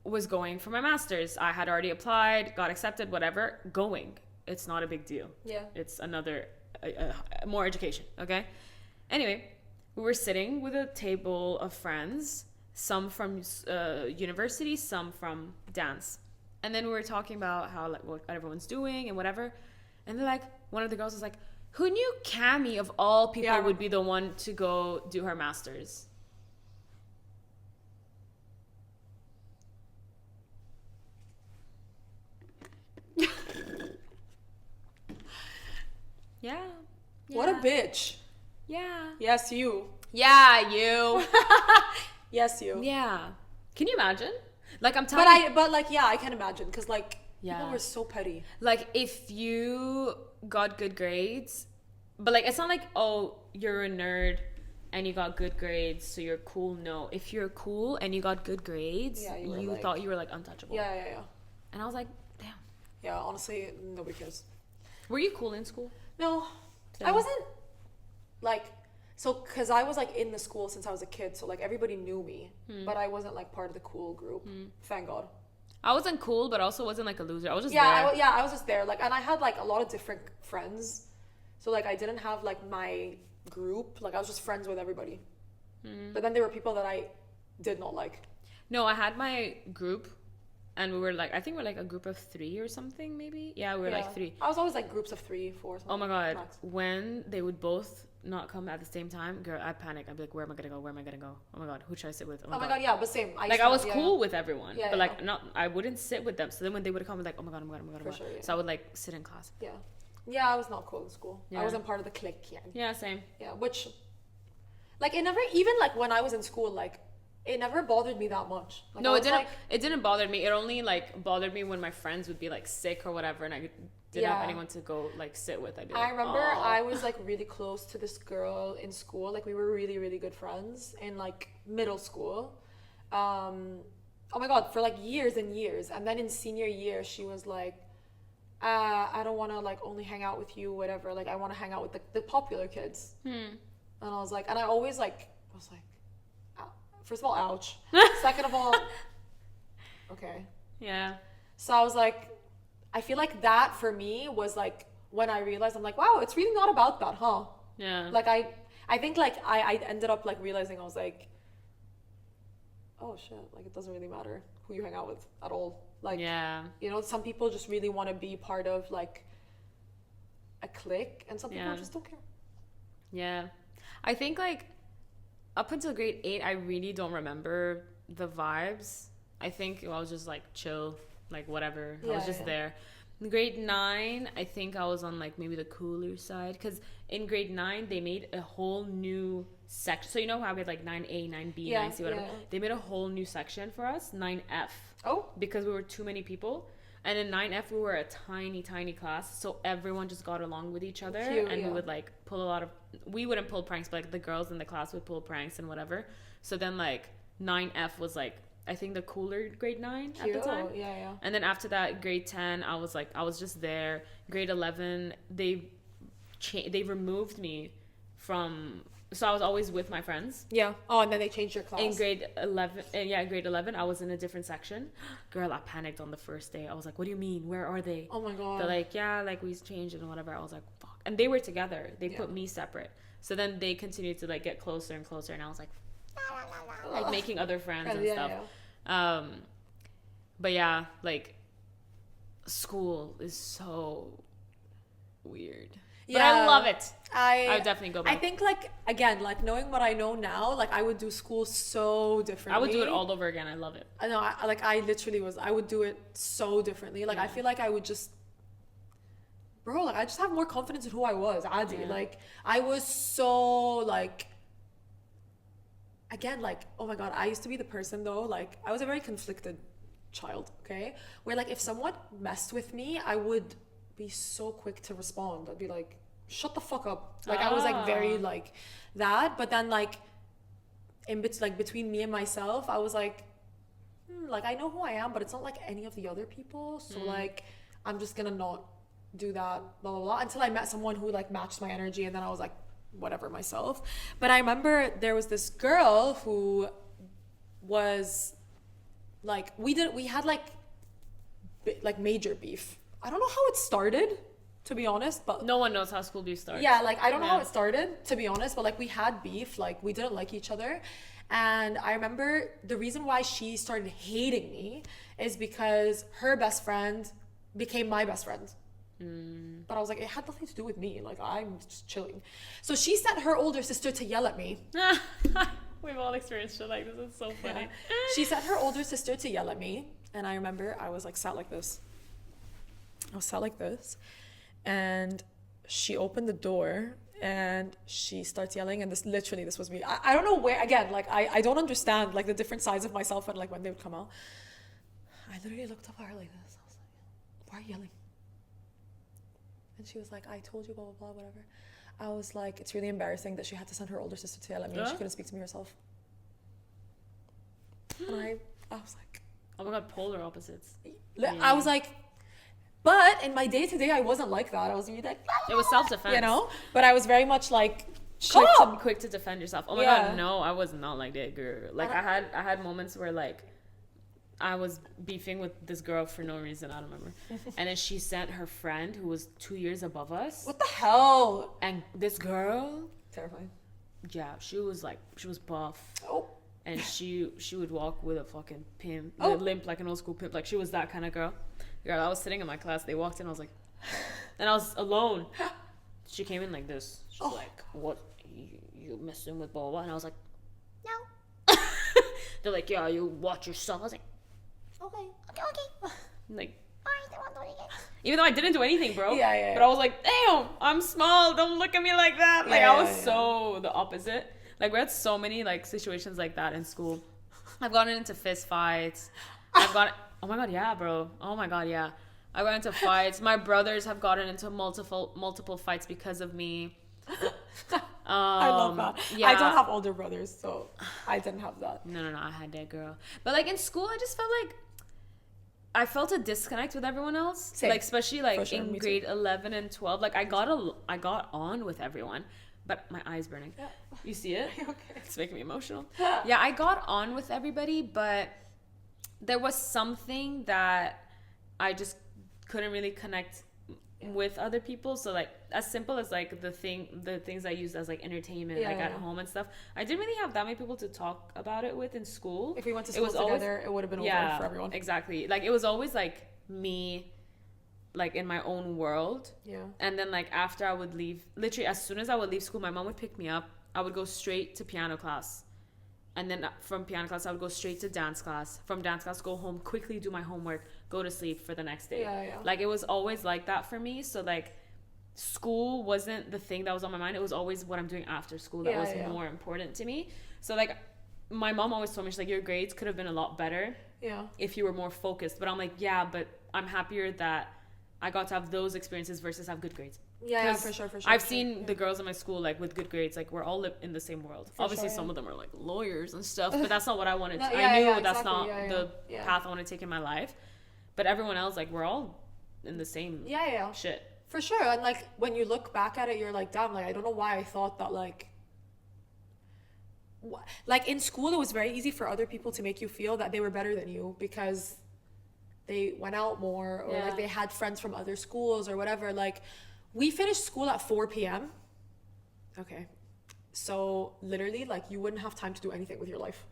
was going for my master's. I had already applied, got accepted, whatever, going. It's not a big deal. Yeah. It's another, more education, okay? Anyway, we were sitting with a table of friends, some from university, some from dance. And then we were talking about how, like, what everyone's doing and whatever. And they're like, one of the girls was like, who knew Cammie, of all people, would be the one to go do her master's? Yeah. What a bitch. Yeah. Yes, you. Yeah, you. Yes, you. Yeah. Can you imagine? Like, I'm telling you. But like, yeah, I can imagine. Because, like, people were so petty. Like, if you got good grades, but, like, it's not like, oh, you're a nerd and you got good grades, so you're cool. No. If you're cool and you got good grades, you thought you were, like, untouchable. Yeah. And I was like, damn. Yeah, honestly, nobody cares. Were you cool in school? No. Same. I wasn't, like, so, because I was, like, in the school since I was a kid, so, like, everybody knew me, but I wasn't, like, part of the cool group. Thank God. I wasn't cool, but also wasn't, like, a loser. I was just there. I was just there. Like, and I had, like, a lot of different friends. So, like, I didn't have, like, my group. Like, I was just friends with everybody. But then there were people that I did not like. No, I had my group. And we were like, I think we're like a group of 3 or something, maybe. Yeah, we were like 3. I was always like groups of 3, 4. Oh my God. Max. When they would both not come at the same time, girl, I'd panic. I'd be like, where am I going to go? Where am I going to go? Oh my God, who should I sit with? Oh my God, yeah, but same. I was cool with everyone. But like, I wouldn't sit with them. So then when they would come, I'd be like, oh my God. Sure, yeah. So I would like sit in class. Yeah. Yeah, I was not cool in school. I wasn't part of the clique yet. Yeah, same. Yeah, which, like, it never, even like when I was in school, like, it never bothered me that much. Like, no, it didn't. It didn't bother me. It only like bothered me when my friends would be like sick or whatever, and I didn't have anyone to go like sit with. I remember I was like really close to this girl in school. Like we were really, really good friends in like middle school, oh my God, for like years and years. And then in senior year, she was like, I don't want to like only hang out with you, whatever. Like I want to hang out with the popular kids. And I was like, and I always like, I was like, first of all, ouch. Second of all, okay. Yeah. So I was like, I feel like that for me was like when I realized, I'm like, wow, it's really not about that, huh? Yeah. Like I think like I ended up like realizing, I was like, oh shit, like it doesn't really matter who you hang out with at all. Like, yeah, you know, some people just really want to be part of like a clique, and some people just don't care. Yeah. I think like up until grade 8, I really don't remember the vibes. I think I was just like chill, like whatever. I was just there. In grade 9, I think I was on like maybe the cooler side, because in grade 9 they made a whole new section. So you know how we had like 9A, 9B, 9C, whatever. They made a whole new section for us, 9F. Oh. Because we were too many people. And in 9F we were a tiny, tiny class, so everyone just got along with each other. We would like pull a lot of, we wouldn't pull pranks, but like the girls in the class would pull pranks and whatever. So then like 9F was like, I think the cooler grade 9 at the time. Yeah. And then after that, grade 10, I was just there. Grade 11, they removed me from, so I was always with my friends. Yeah. Oh, and then they changed your class. In grade 11, I was in a different section. Girl, I panicked on the first day. I was like, what do you mean? Where are they? Oh my God. They're like, yeah, like we changed it and whatever. I was like, fuck. And they were together. They put me separate. So then they continued to like get closer and closer, and I was like, like making other friends and stuff. But yeah, like school is so weird. But I love it. I would definitely go back. I think like, again, like knowing what I know now, like I would do school so differently. I would do it all over again. I love it. I know, I would do it so differently. Like I feel like I would just, bro, like I just have more confidence in who I was, Adi. Like I was so like, again, like, oh my God, I used to be the person though, like I was a very conflicted child, okay? Where like if someone messed with me, I would be so quick to respond. I'd be like, shut the fuck up. Like I was like very like that. But then like between me and myself, I was like, like I know who I am, but it's not like any of the other people. So like I'm just gonna not do that, blah blah blah, until I met someone who like matched my energy, and then I was like, whatever, myself. But I remember there was this girl who was like, we had like major beef. I don't know how it started, to be honest, but no one knows how school beef starts. Yeah, like I don't know how it started, to be honest, but like we had beef, like we didn't like each other. And I remember the reason why she started hating me is because her best friend became my best friend. But I was like, it had nothing to do with me. Like, I'm just chilling. So she sent her older sister to yell at me. We've all experienced shit like this. It's so funny. Yeah. She sent her older sister to yell at me. And I remember I was like sat like this. And she opened the door and she starts yelling. And this was me. I don't know where, again, like I don't understand like the different sides of myself and like when they would come out. I literally looked up at her like this. I was like, why are you yelling? And she was like, I told you, blah, blah, blah, whatever. I was like, it's really embarrassing that she had to send her older sister to yell at me and she couldn't speak to me herself. And I was like, oh my God, polar opposites. I was like, but in my day-to-day, I wasn't like that. I was really like, it was self-defense. You know? But I was very much like, quick to defend yourself. Oh my God, no, I was not like that girl. Like I had moments where like, I was beefing with this girl for no reason, I don't remember. And then she sent her friend who was 2 years above us. What the hell? And this girl, terrifying. Yeah, she was buff. Oh. And she would walk with a fucking pimp, with a limp, like an old school pimp. Like she was that kind of girl. Girl, I was sitting in my class, they walked in, I was like, and I was alone. She came in like this. She's like, what, you messing with blah, blah, blah? And I was like, no. They're like, yeah, you watch yourself. I was like, okay. Like, even though I didn't do anything, bro. Yeah. But I was like, damn, I'm small. Don't look at me like that. Like, I was so the opposite. Like, we had so many, like, situations like that in school. I've gotten into fist fights. Oh my God, yeah, bro. Oh my God, yeah. I got into fights. My brothers have gotten into multiple fights because of me. I love that. Yeah. I don't have older brothers, so I didn't have that. No, I had that, girl. But like in school, I just felt like I felt a disconnect with everyone else. Same. Like especially like Sure, in me grade 11 and 12, like I got on with everyone, but my eye's burning. Yeah. You see it? Okay. It's making me emotional. Yeah, I got on with everybody, but there was something that I just couldn't really connect with other people. So like as simple as like the things I used as like entertainment, like at home and stuff, I didn't really have that many people to talk about it with in school. If we went to school together, it would have been over for everyone. Exactly. Like it was always like me, like in my own world. Yeah. And then like after I would leave, literally as soon as I would leave school, my mom would pick me up. I would go straight to piano class. And then from piano class, I would go straight to dance class. From dance class, go home, quickly do my homework, go to sleep for the next day. Yeah. Like, it was always like that for me. So, like, school wasn't the thing that was on my mind. It was always what I'm doing after school that was more important to me. So, like, my mom always told me, she's like, your grades could have been a lot better if you were more focused. But I'm like, yeah, but I'm happier that I got to have those experiences versus have good grades. Yeah, for sure. I've seen the girls in my school, like, with good grades, like, we're all in the same world. Obviously, some of them are, like, lawyers and stuff, but that's not what I wanted to. I knew that's not the path I want to take in my life. But everyone else, like, we're all in the same shit. For sure. And, like, when you look back at it, you're like, damn, like, I don't know why I thought that, like, in school, it was very easy for other people to make you feel that they were better than you because they went out more or, like, they had friends from other schools or whatever. Like, we finished school at 4 p.m. Okay. So literally, like, you wouldn't have time to do anything with your life.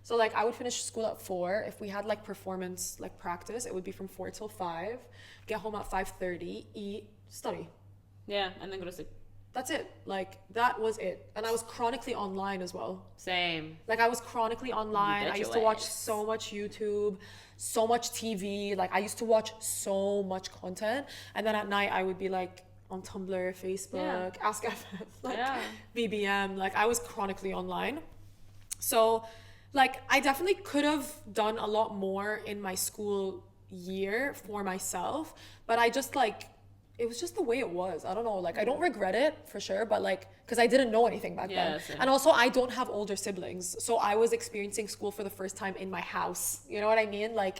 So, like, I would finish school at 4. If we had, like, performance, like, practice, it would be from 4 till 5. Get home at 5:30, eat, study. Yeah, and then go to sleep. That's it. Like, that was it. And I was chronically online as well. Same. Like, I was chronically online. I used to watch so much YouTube, so much TV. Like, I used to watch so much content. And then at night, I would be, like, on Tumblr, Facebook, askfm, like, BBM. Like, I was chronically online. So, like, I definitely could have done a lot more in my school year for myself. But I just, like, it was just the way it was. I don't know. Like, I don't regret it for sure, but, like, because I didn't know anything back then. Same. And also, I don't have older siblings. So I was experiencing school for the first time in my house. You know what I mean? Like,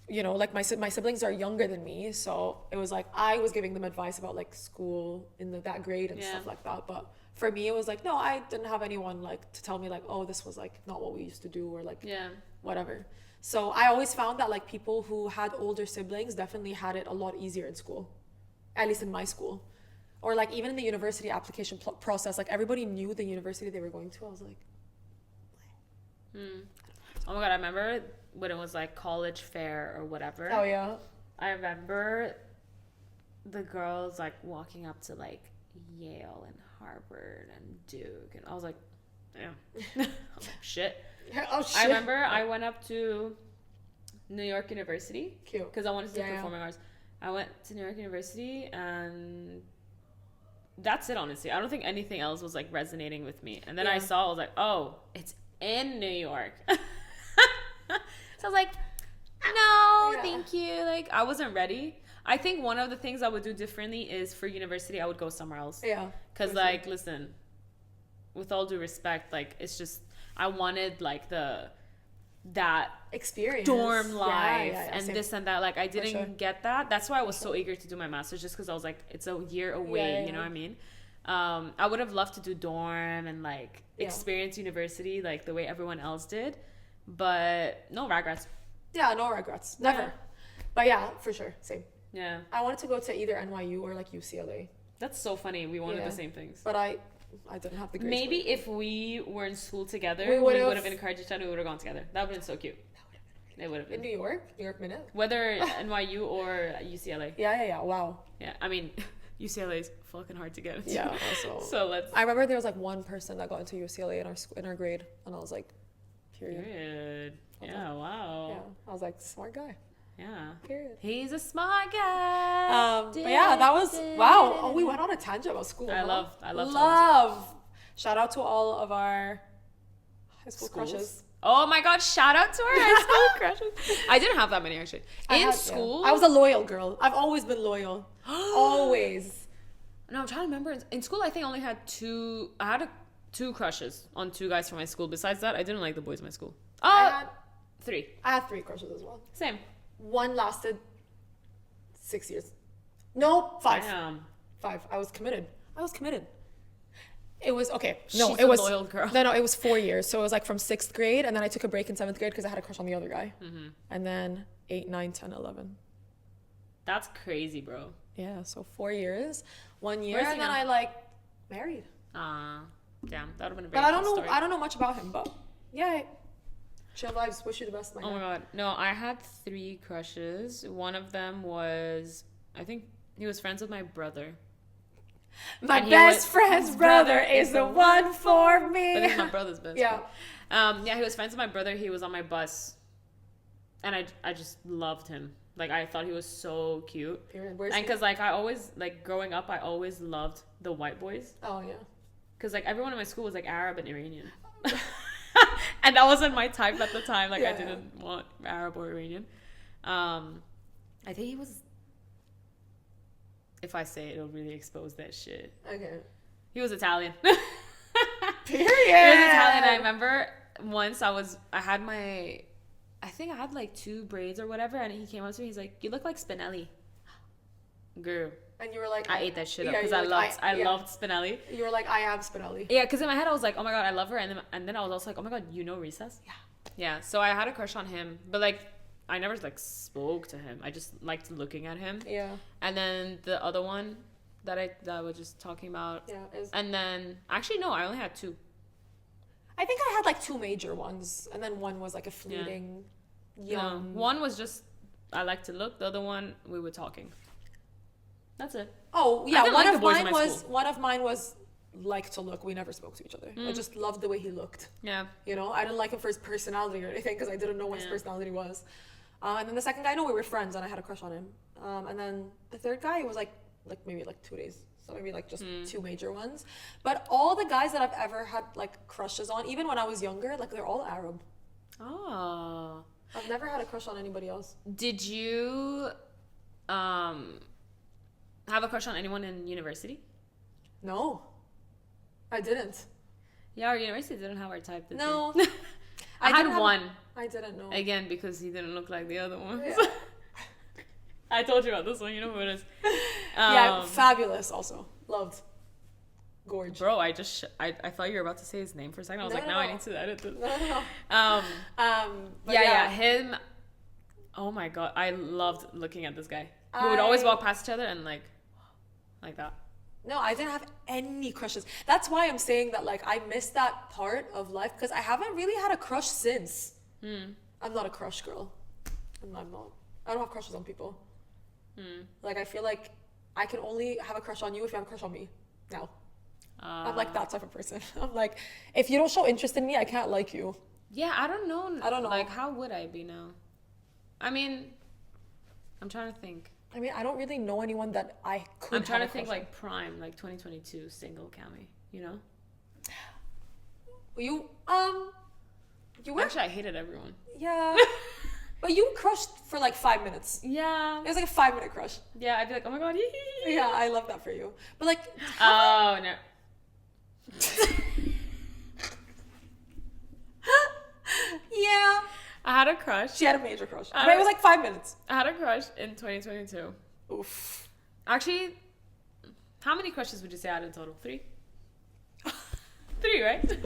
you know, like, my siblings are younger than me. So it was like, I was giving them advice about, like, school in that grade and stuff like that. But for me, it was like, no, I didn't have anyone, like, to tell me, like, oh, this was, like, not what we used to do or, like, whatever. So I always found that, like, people who had older siblings definitely had it a lot easier in school. At least in my school. Or, like, even in the university application process, like, everybody knew the university they were going to. I was like, Oh my God, I remember when it was, like, college fair or whatever. oh, yeah. I remember the girls, like, walking up to, like, Yale and Harvard and Duke. And I was like, damn. Shit. Oh, shit. I remember I went up to New York University. Cute. Because I wanted to do performing arts. I went to New York University and that's it, honestly. I don't think anything else was, like, resonating with me. And then I was like, oh, it's in New York. So I was like, no, thank you. Like, I wasn't ready. I think one of the things I would do differently is for university, I would go somewhere else. Yeah. Because, like, listen, with all due respect, like, it's just, I wanted, like, that experience, dorm life and same. This and that. Like, I didn't get that. That's why I was so eager to do my master's, just because I was like, it's a year away, you know what I mean? I would have loved to do dorm and, like, experience university like the way everyone else did, but no regrets. Yeah, no regrets. Never. But yeah, for sure. Same. Yeah. I wanted to go to either NYU or, like, UCLA. That's so funny. We wanted the same things. But I didn't have the grades. Maybe if we were in school together, we would have encouraged each other. We would have gone together. That would have been so cute. It would have been. In New York Minute. Whether NYU or UCLA. Yeah. Wow. Yeah. I mean, UCLA is fucking hard to get into. Yeah. Also. So let's. I remember there was, like, one person that got into UCLA in our grade, and I was like, period. Yeah. Wow. Yeah. I was like, smart guy. Yeah. Period. He's a smart guy. But yeah, that was wow. Oh, we went on a tangent about school. I love. Shout out to all of our high school crushes. Oh my God! Shout out to our high school crushes. I didn't have that many actually. In school, I was a loyal girl. I've always been loyal. Always. No, I'm trying to remember. In school, I think I only had two. I had two crushes on two guys from my school. Besides that, I didn't like the boys in my school. Three. I had 3 crushes as well. Same. One lasted 6 years. No, 5. Damn. 5. I was committed. It was okay. She's No, a it was loyal girl. No, it was 4 years. So it was like from 6th grade, and then I took a break in 7th grade because I had a crush on the other guy. Mm-hmm. And then 8, 9, 10, 11. That's crazy, bro. Yeah, so 4 years, 1 year, Where's he and then now? I like married. Damn, that would have been a very But I don't cool know. story. I don't know much about him. But yeah, chill vibes. Wish you the best. Oh my god. No, I had 3 crushes. One of them was, I think he was friends with my brother. My And he best was- friend's his brother is the one for me. But he's my brother's best Yeah. friend. Yeah, he was friends with my brother. He was on my bus. And I just loved him. Like, I thought he was so cute. Where's And he? because, like, I always, like, growing up, I always loved the white boys. Oh yeah. Because, like, everyone in my school was, like, Arab and Iranian. And that wasn't my type at the time. Like, I didn't want Arab or Iranian. I think he was... If I say it, it'll really expose that shit. Okay. He was Italian. Period. He was Italian. I remember once I think I had like 2 braids or whatever, and he came up to me. He's like, "You look like Spinelli." Girl, And you were like, I ate that shit up yeah, because you're I like, loved Spinelli. You were like, I am Spinelli. Yeah, because in my head I was like, "Oh my god, I love her," and then I was also like, "Oh my god, you know Recess?" Yeah. Yeah. So I had a crush on him, but like I never like spoke to him. I just liked looking at him. Yeah. And then the other one that I was just talking about. Yeah. And then actually no, I only had 2. I think I had like 2 major ones, and then one was like a fleeting, young. No, one was just I like to look. The other one we were talking. That's it. Oh yeah, I didn't like the boys in my school. one of mine was like to look. We never spoke to each other. I just loved the way he looked. Yeah. You know, I didn't like him for his personality or anything because I didn't know what his personality was. And then the second guy, no, we were friends, and I had a crush on him. And then the third guy, it was like maybe like 2 days. So maybe like just 2 major ones. But all the guys that I've ever had like crushes on, even when I was younger, like they're all Arab. Oh. I've never had a crush on anybody else. Did you have a crush on anyone in university? No, I didn't. Yeah, our university didn't have our type. Did No. they? I didn't had have one. I didn't know. Again, because he didn't look like the other ones. Yeah. I told you about this one. You know who it is. Yeah, fabulous also. Loved. Gorge. Bro, I thought you were about to say his name for a second. I was No. I need to edit this. No. But Yeah, him. Oh my god, I loved looking at this guy. We would always walk past each other and like that. No, I didn't have any crushes. That's why I'm saying that like I missed that part of life because I haven't really had a crush since. I'm not a crush girl. I'm not. I don't have crushes on people. Like I feel like I can only have a crush on you if you have a crush on me. Now. I'm like that type of person. I'm like, if you don't show interest in me, I can't like you. Yeah, I don't know. I don't know. Like, how would I be now? I mean, I'm trying to think. I mean, I don't really know anyone that I could. I'm trying to have a think crush like prime, like 2022 single Cami. You know? on. You were. Actually, I hated everyone. Yeah. But you crushed for like 5 minutes. Yeah. It was like a 5-minute crush. Yeah, I'd be like, oh my god, hee hee. Yeah, I love that for you. But like, Oh no. yeah, I had a crush. she had a major crush. But it was like 5 minutes. I had a crush in 2022. Oof. Actually, how many crushes would you say I had in total? 3? 3, right?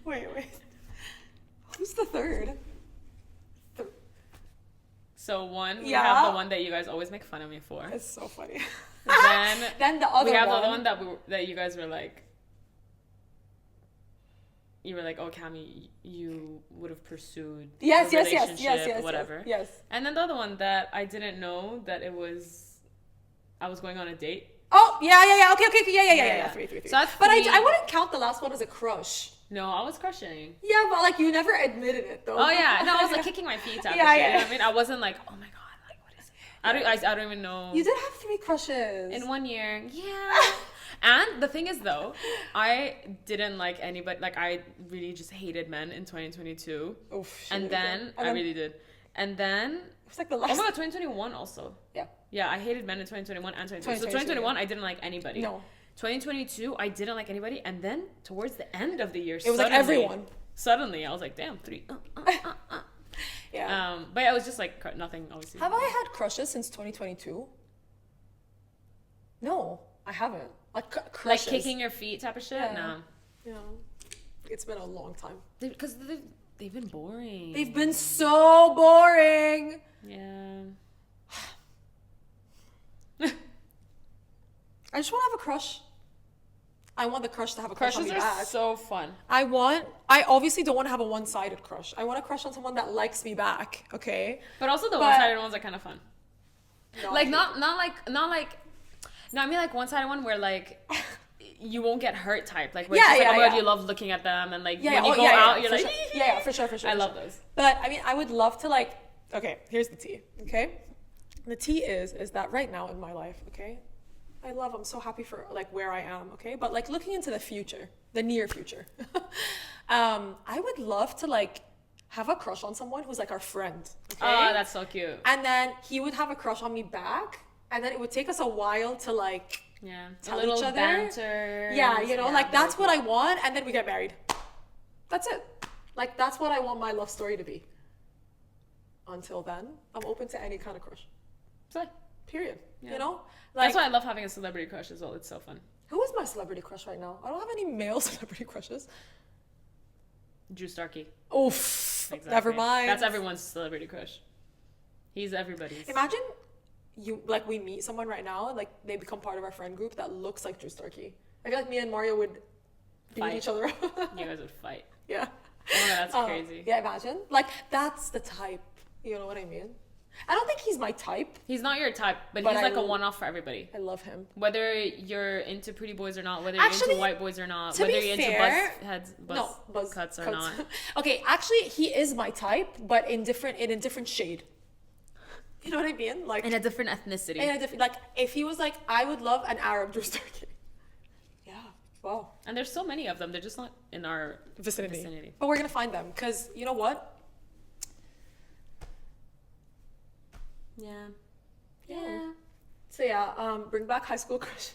Wait. Who's the third? So one, we Yeah. have the one that you guys always make fun of me for. It's so funny. Then the other we have one. the other one that you guys were like, you were like, oh Cami, you would have pursued Yes, a yes, relationship, whatever. Yes. And then the other one that I didn't know that I was going on a date. Oh, yeah. Okay. Yeah. Three. So that's But 3. I wouldn't count the last one as a crush. No, I was crushing. Yeah, but like you never admitted it though. Oh yeah, no, I was like kicking my feet out. Yeah, You know yeah. what I mean? I wasn't like, oh my god, like what is it? I don't even know. You did have 3 crushes. In 1 year, yeah. And the thing is though, I didn't like anybody. Like I really just hated men in 2022. Oof, And then I really did. And then was like the Oh last. my god, 2021 also. Yeah. Yeah, I hated men in 2021 and 2022. So 2021, I didn't like anybody. No. 2022, I didn't like anybody, and then towards the end of the year, It was like everyone. Suddenly, I was like, damn, 3. Yeah. But yeah, it was just like nothing, obviously. Have I had crushes since 2022? No, I haven't. Like crushes. Like kicking your feet type of shit? Yeah. No. Yeah. It's been a long time. Because they've been boring. They've been so boring. Yeah. I just want to have a crush. I want the crush to have a crush on Crushes me are back. so fun. I obviously don't want to have a one-sided crush. I want a crush on someone that likes me back, okay? But also the one-sided ones are kind of fun. No, Like not like no, I mean like one-sided one where like you won't get hurt type. Like where it's just like, oh my god, you love looking at them, and like when you go out, you're like, sure. Yeah, for sure. I love those. But I mean, I would love to like. Okay, here's the tea. Okay, the tea is that right now in my life, okay, I'm so happy for like where I am. Okay, but like looking into the future, the near future, I would love to like have a crush on someone who's like our friend. Okay? Oh, that's so cute. And then he would have a crush on me back, and then it would take us a while to like. Yeah, Tell a little each other. banter. Yeah, you know, like that's what I want, and then we get married. That's it. Like that's what I want my love story to be. Until then, I'm open to any kind of crush. So, Period. Yeah. You know? Like, that's why I love having a celebrity crush as well. It's so fun. who is my celebrity crush right now? I don't have any male celebrity crushes. Drew Starkey. Oof. Exactly. Never mind. That's everyone's celebrity crush. He's everybody's. Imagine we meet someone right now and like they become part of our friend group that looks like Drew Starkey. I feel like me and Mario would beat Fight. each other up. You guys would fight. Yeah. Oh my god, that's crazy. Yeah, imagine. Like that's the type. You know what I mean? I don't think he's my type. He's not your type, but But he's I like a l- one-off for everybody. I love him. Whether you're into pretty boys or not, whether Actually, you're into white boys or not, to whether be you're fair- into buzz cuts or not. Okay, actually, he is my type, but in a different shade. You know what I mean? Like In a different ethnicity. in a different. Like if he was like, I would love an Arab Drew Starkey. Yeah. Wow. And there's so many of them. They're just not in our Vicinity. But we're gonna find them because you know what? Yeah. Yeah. So yeah, bring back high school crushes.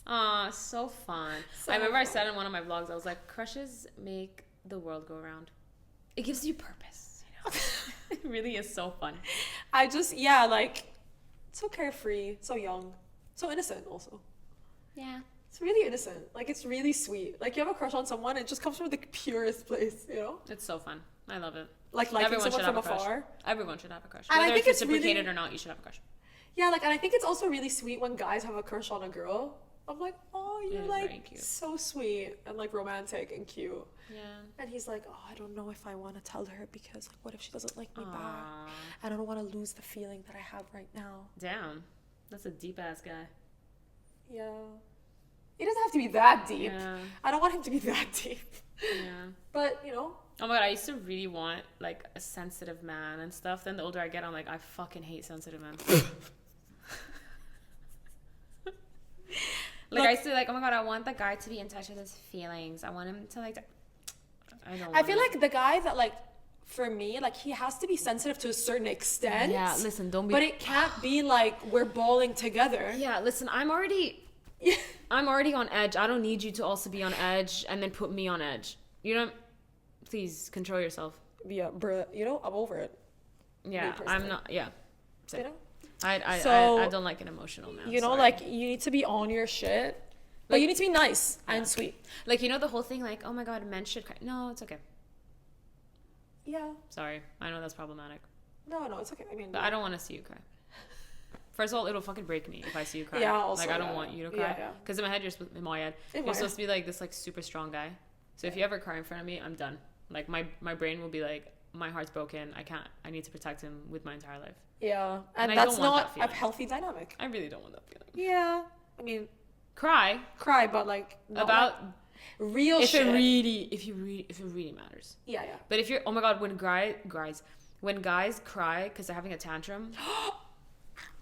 Aw, so fun. So I remember I fun. said in one of my vlogs, I was like, crushes make the world go round. It gives you purpose, you know? It really is so fun. Like, so carefree, so young, so innocent also. Yeah. It's really innocent. Like, it's really sweet. Like, you have a crush on someone, it just comes from the purest place, you know? It's so fun. I love it. Like, liking Everyone someone should from have a crush. afar. Everyone should have a crush. And I Whether think it's it's reciprocated really- or not, you should have a crush. Yeah, like, and I think it's also really sweet when guys have a crush on a girl. I'm like, oh, It you're is like very cute. so sweet and like romantic and cute. Yeah. And he's like, oh, I don't know if I want to tell her because like, what if she doesn't like me back? Aw. I don't want to lose the feeling that I have right now. Damn. That's a deep ass guy. Yeah. It doesn't have to be that deep. Yeah. I don't want him to be that deep. Yeah. But, you know, Oh my god, I used to really want like a sensitive man and stuff. Then the older I get, I'm like, I fucking hate sensitive men. Like I used to like, oh my god, I want the guy to be in touch with his feelings. I want him to like. I don't. I feel like the guy that like, for me, like he has to be sensitive to a certain extent. Yeah, listen, don't be. But it can't be like we're bawling together. Yeah, listen, I'm already on edge. I don't need you to also be on edge and then put me on edge. You know, please control yourself. Yeah, bruh. You know, I'm over it. Yeah, personally. I'm not. Yeah, You know. I So, don't like an emotional man. You know, sorry. like you need to be on your shit, but Like- you need to be nice and sweet. Like, you know, the whole thing, like, oh my god, men should cry. No, it's okay. Yeah. Sorry, I know that's problematic, No, it's okay. I mean, but I don't want to see you cry. First of all, it'll fucking break me if I see you cry. Yeah, also, like I don't yeah. want you to Yeah, cry. yeah. Because in my head, in my head, In my you're supposed head. to be like this, like super strong guy. So if you ever cry in front of me, I'm done. Like my brain will be like, my heart's broken. I need to protect him with my entire life. Yeah, and I that's don't want not that a feeling. healthy dynamic. I really don't want that feeling. Yeah. I mean, Cry cry, but like not about like real if shit. it really matters. Yeah. But if you're, oh my god, when guys cry because they're having a tantrum,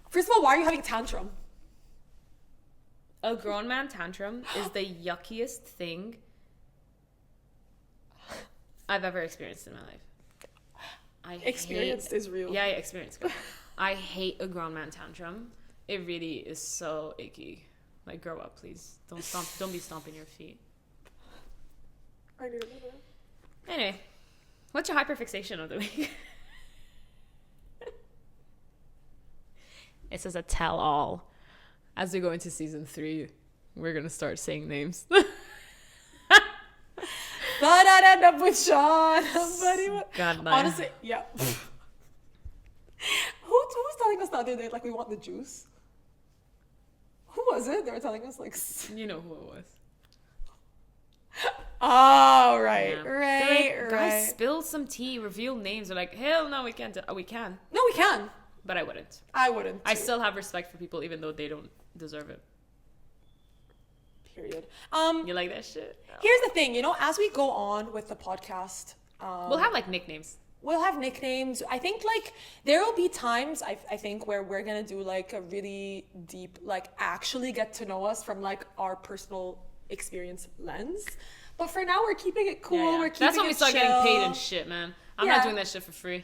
First of all, why are you having tantrum? a grown man tantrum is the yuckiest thing I've ever experienced in my life. Experienced is real. Yeah, experience. Go. I hate a grown man tantrum. It really is so icky. Like, grow up, please. Don't be stomping your feet. I need to know that. Anyway, what's your hyperfixation of the week? This is a tell-all. As we go into season 3, we're gonna start saying names. But I'd end up with Sean. God, honestly, yeah. Who was telling us the other day, like, we want the juice? Who was it? They were telling us, like... You know who it was. Oh, right, Yeah. right, Like, right. guys, spill some tea, reveal names. They're like, hell no, we can't. We can. No, we can. But I wouldn't. I wouldn't. I too. still have respect for people even though they don't deserve it. Period. You like that shit? Here's the thing, as we go on with the podcast, We'll have like nicknames. we'll have nicknames. I think like there will be times I think where we're gonna do like a really deep, like actually get to know us from like our personal experience lens. But for now, we're keeping it cool. Yeah. We're keeping That's when we it start chill. getting paid and shit, man. I'm Yeah. not doing that shit for free.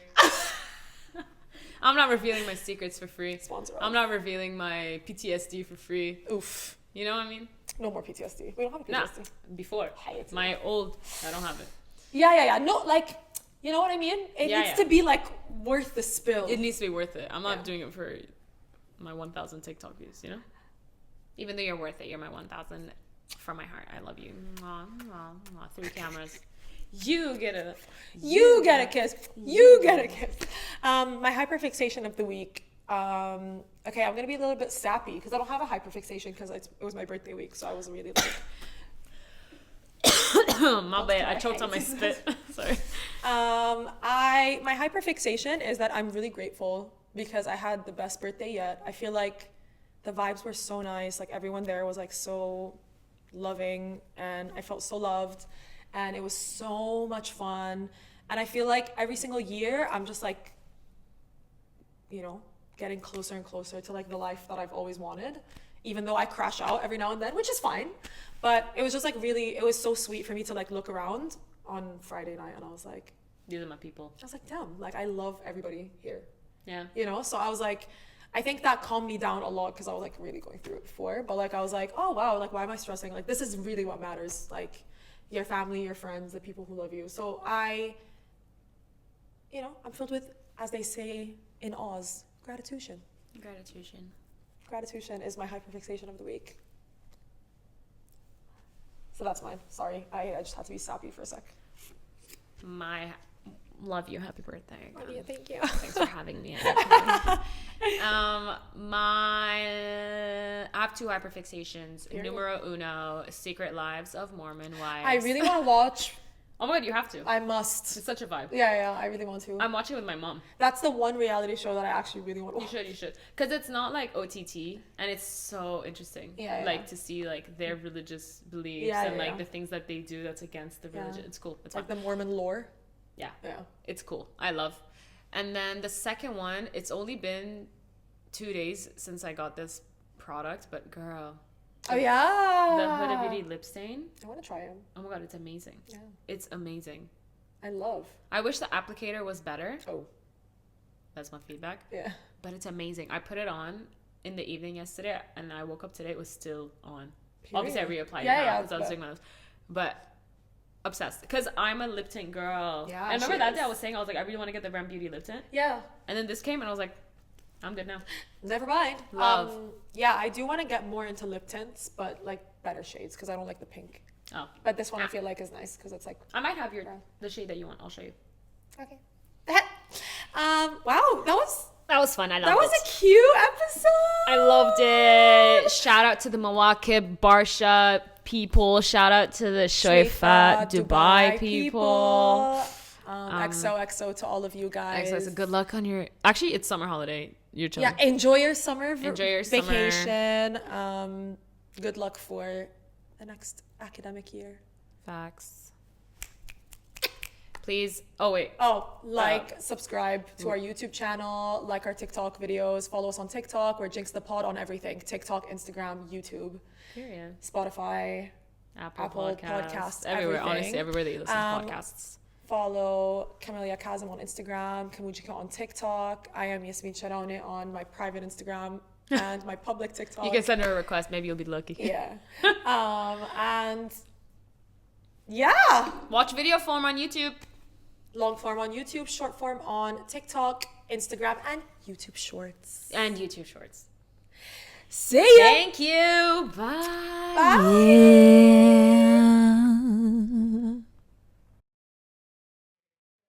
I'm not revealing my secrets for free. Sponsor us. I'm not revealing my PTSD for free. Oof. You know what I mean? No more PTSD. We don't have Nah, PTSD. before. Hate My old, I don't have it. Yeah. No, like, you know what I mean? It Yeah, needs yeah. to be like worth the spill. It needs to be worth it. I'm not Yeah. doing it for my 1,000 TikTok views, you know? Even though you're worth it, you're my 1,000 from my heart. I love you. Mwah, mwah, mwah. 3 cameras. You get a kiss. You get a kiss. My hyperfixation of the week. Okay, I'm gonna be a little bit sappy because I don't have a hyperfixation because it was my birthday week, so I wasn't really like. My bad. I choked on my spit. Sorry. My hyperfixation is that I'm really grateful because I had the best birthday yet. I feel like the vibes were so nice. Like everyone there was like so loving, and I felt so loved, and it was so much fun. And I feel like every single year I'm just like, getting closer and closer to like the life that I've always wanted, even though I crash out every now and then, which is fine. But it was just like really, it was so sweet for me to like look around on Friday night, and I was like, These are my people. damn, like I love everybody here, Yeah. So I was like, I think that calmed me down a lot because I was like really going through it before, but like I was like, oh wow, like why am I stressing? Like this is really what matters, like your family, your friends, the people who love you. So I'm filled with, as they say in Oz, gratitude. Gratitude is my hyperfixation of the week. So that's mine. Sorry, I just had to be sappy for a sec. Love you. Happy birthday. Love you, thank you. Thanks for having me. I have 2 hyperfixations. Here. Numero uno, Secret Lives of Mormon Wives. I really want to watch. Oh my god, you have to. I must. It's such a vibe. Yeah, I really want to. I'm watching with my mom. That's the one reality show that I actually really want to watch. You should. Because it's not like OTT, and it's so interesting. Yeah. Like to see like their religious beliefs the things that they do that's against the religion. It's cool. It's like fun. the Mormon lore. Yeah. Yeah. It's cool. I love. And then the second one, it's only been 2 days since I got this product, but girl. Oh yeah. The Huda Beauty lip stain. I want to try it. Oh my god, it's amazing. Yeah. It's amazing. I love. I wish the applicator was better. Oh. That's my feedback. Yeah. But it's amazing. I put it on in the evening yesterday, and I woke up today, it was still on. Period. Obviously, I reapplied it Yeah, now because I was doing my nose. But obsessed. Because I'm a lip tint girl. Yeah, And remember she that is. day I was saying, I was like, I really want to get the Brand Beauty lip tint. Yeah. And then this came, and I was like, I'm good now. Never mind. Love. Yeah, I do want to get more into lip tints, but like better shades because I don't like the pink. Oh. But this one I feel like is nice because it's like. I might have the shade that you want. I'll show you. Okay. Wow, That was fun. I loved that was it. a cute episode. I loved it. Shout out to the mawakeb Barsha people. Shout out to the choueifat Dubai people. XOXO to all of you guys. XOXO, good luck on your. Actually, it's summer holiday. You're chilling. Yeah, enjoy your summer. Enjoy your summer. vacation. Good luck for the next academic year. Facts. Please. Oh wait. Subscribe to our YouTube channel, like our TikTok videos, follow us on TikTok. We're JINX the Pod on everything: TikTok, Instagram, YouTube, Period. Spotify, Apple Apple Podcasts. Podcasts, Everywhere. everything. Honestly, everywhere that you listen to podcasts. follow Camelia Kazim on Instagram, Kamujika on TikTok. I am Yasmin Sharone on my private Instagram and my public TikTok. You can send her a request. Maybe you'll be lucky. Yeah. And yeah. Watch video form on YouTube. Long form on YouTube, short form on TikTok, Instagram, and YouTube Shorts. And YouTube Shorts. See ya. Thank you. Bye. Bye. Yeah.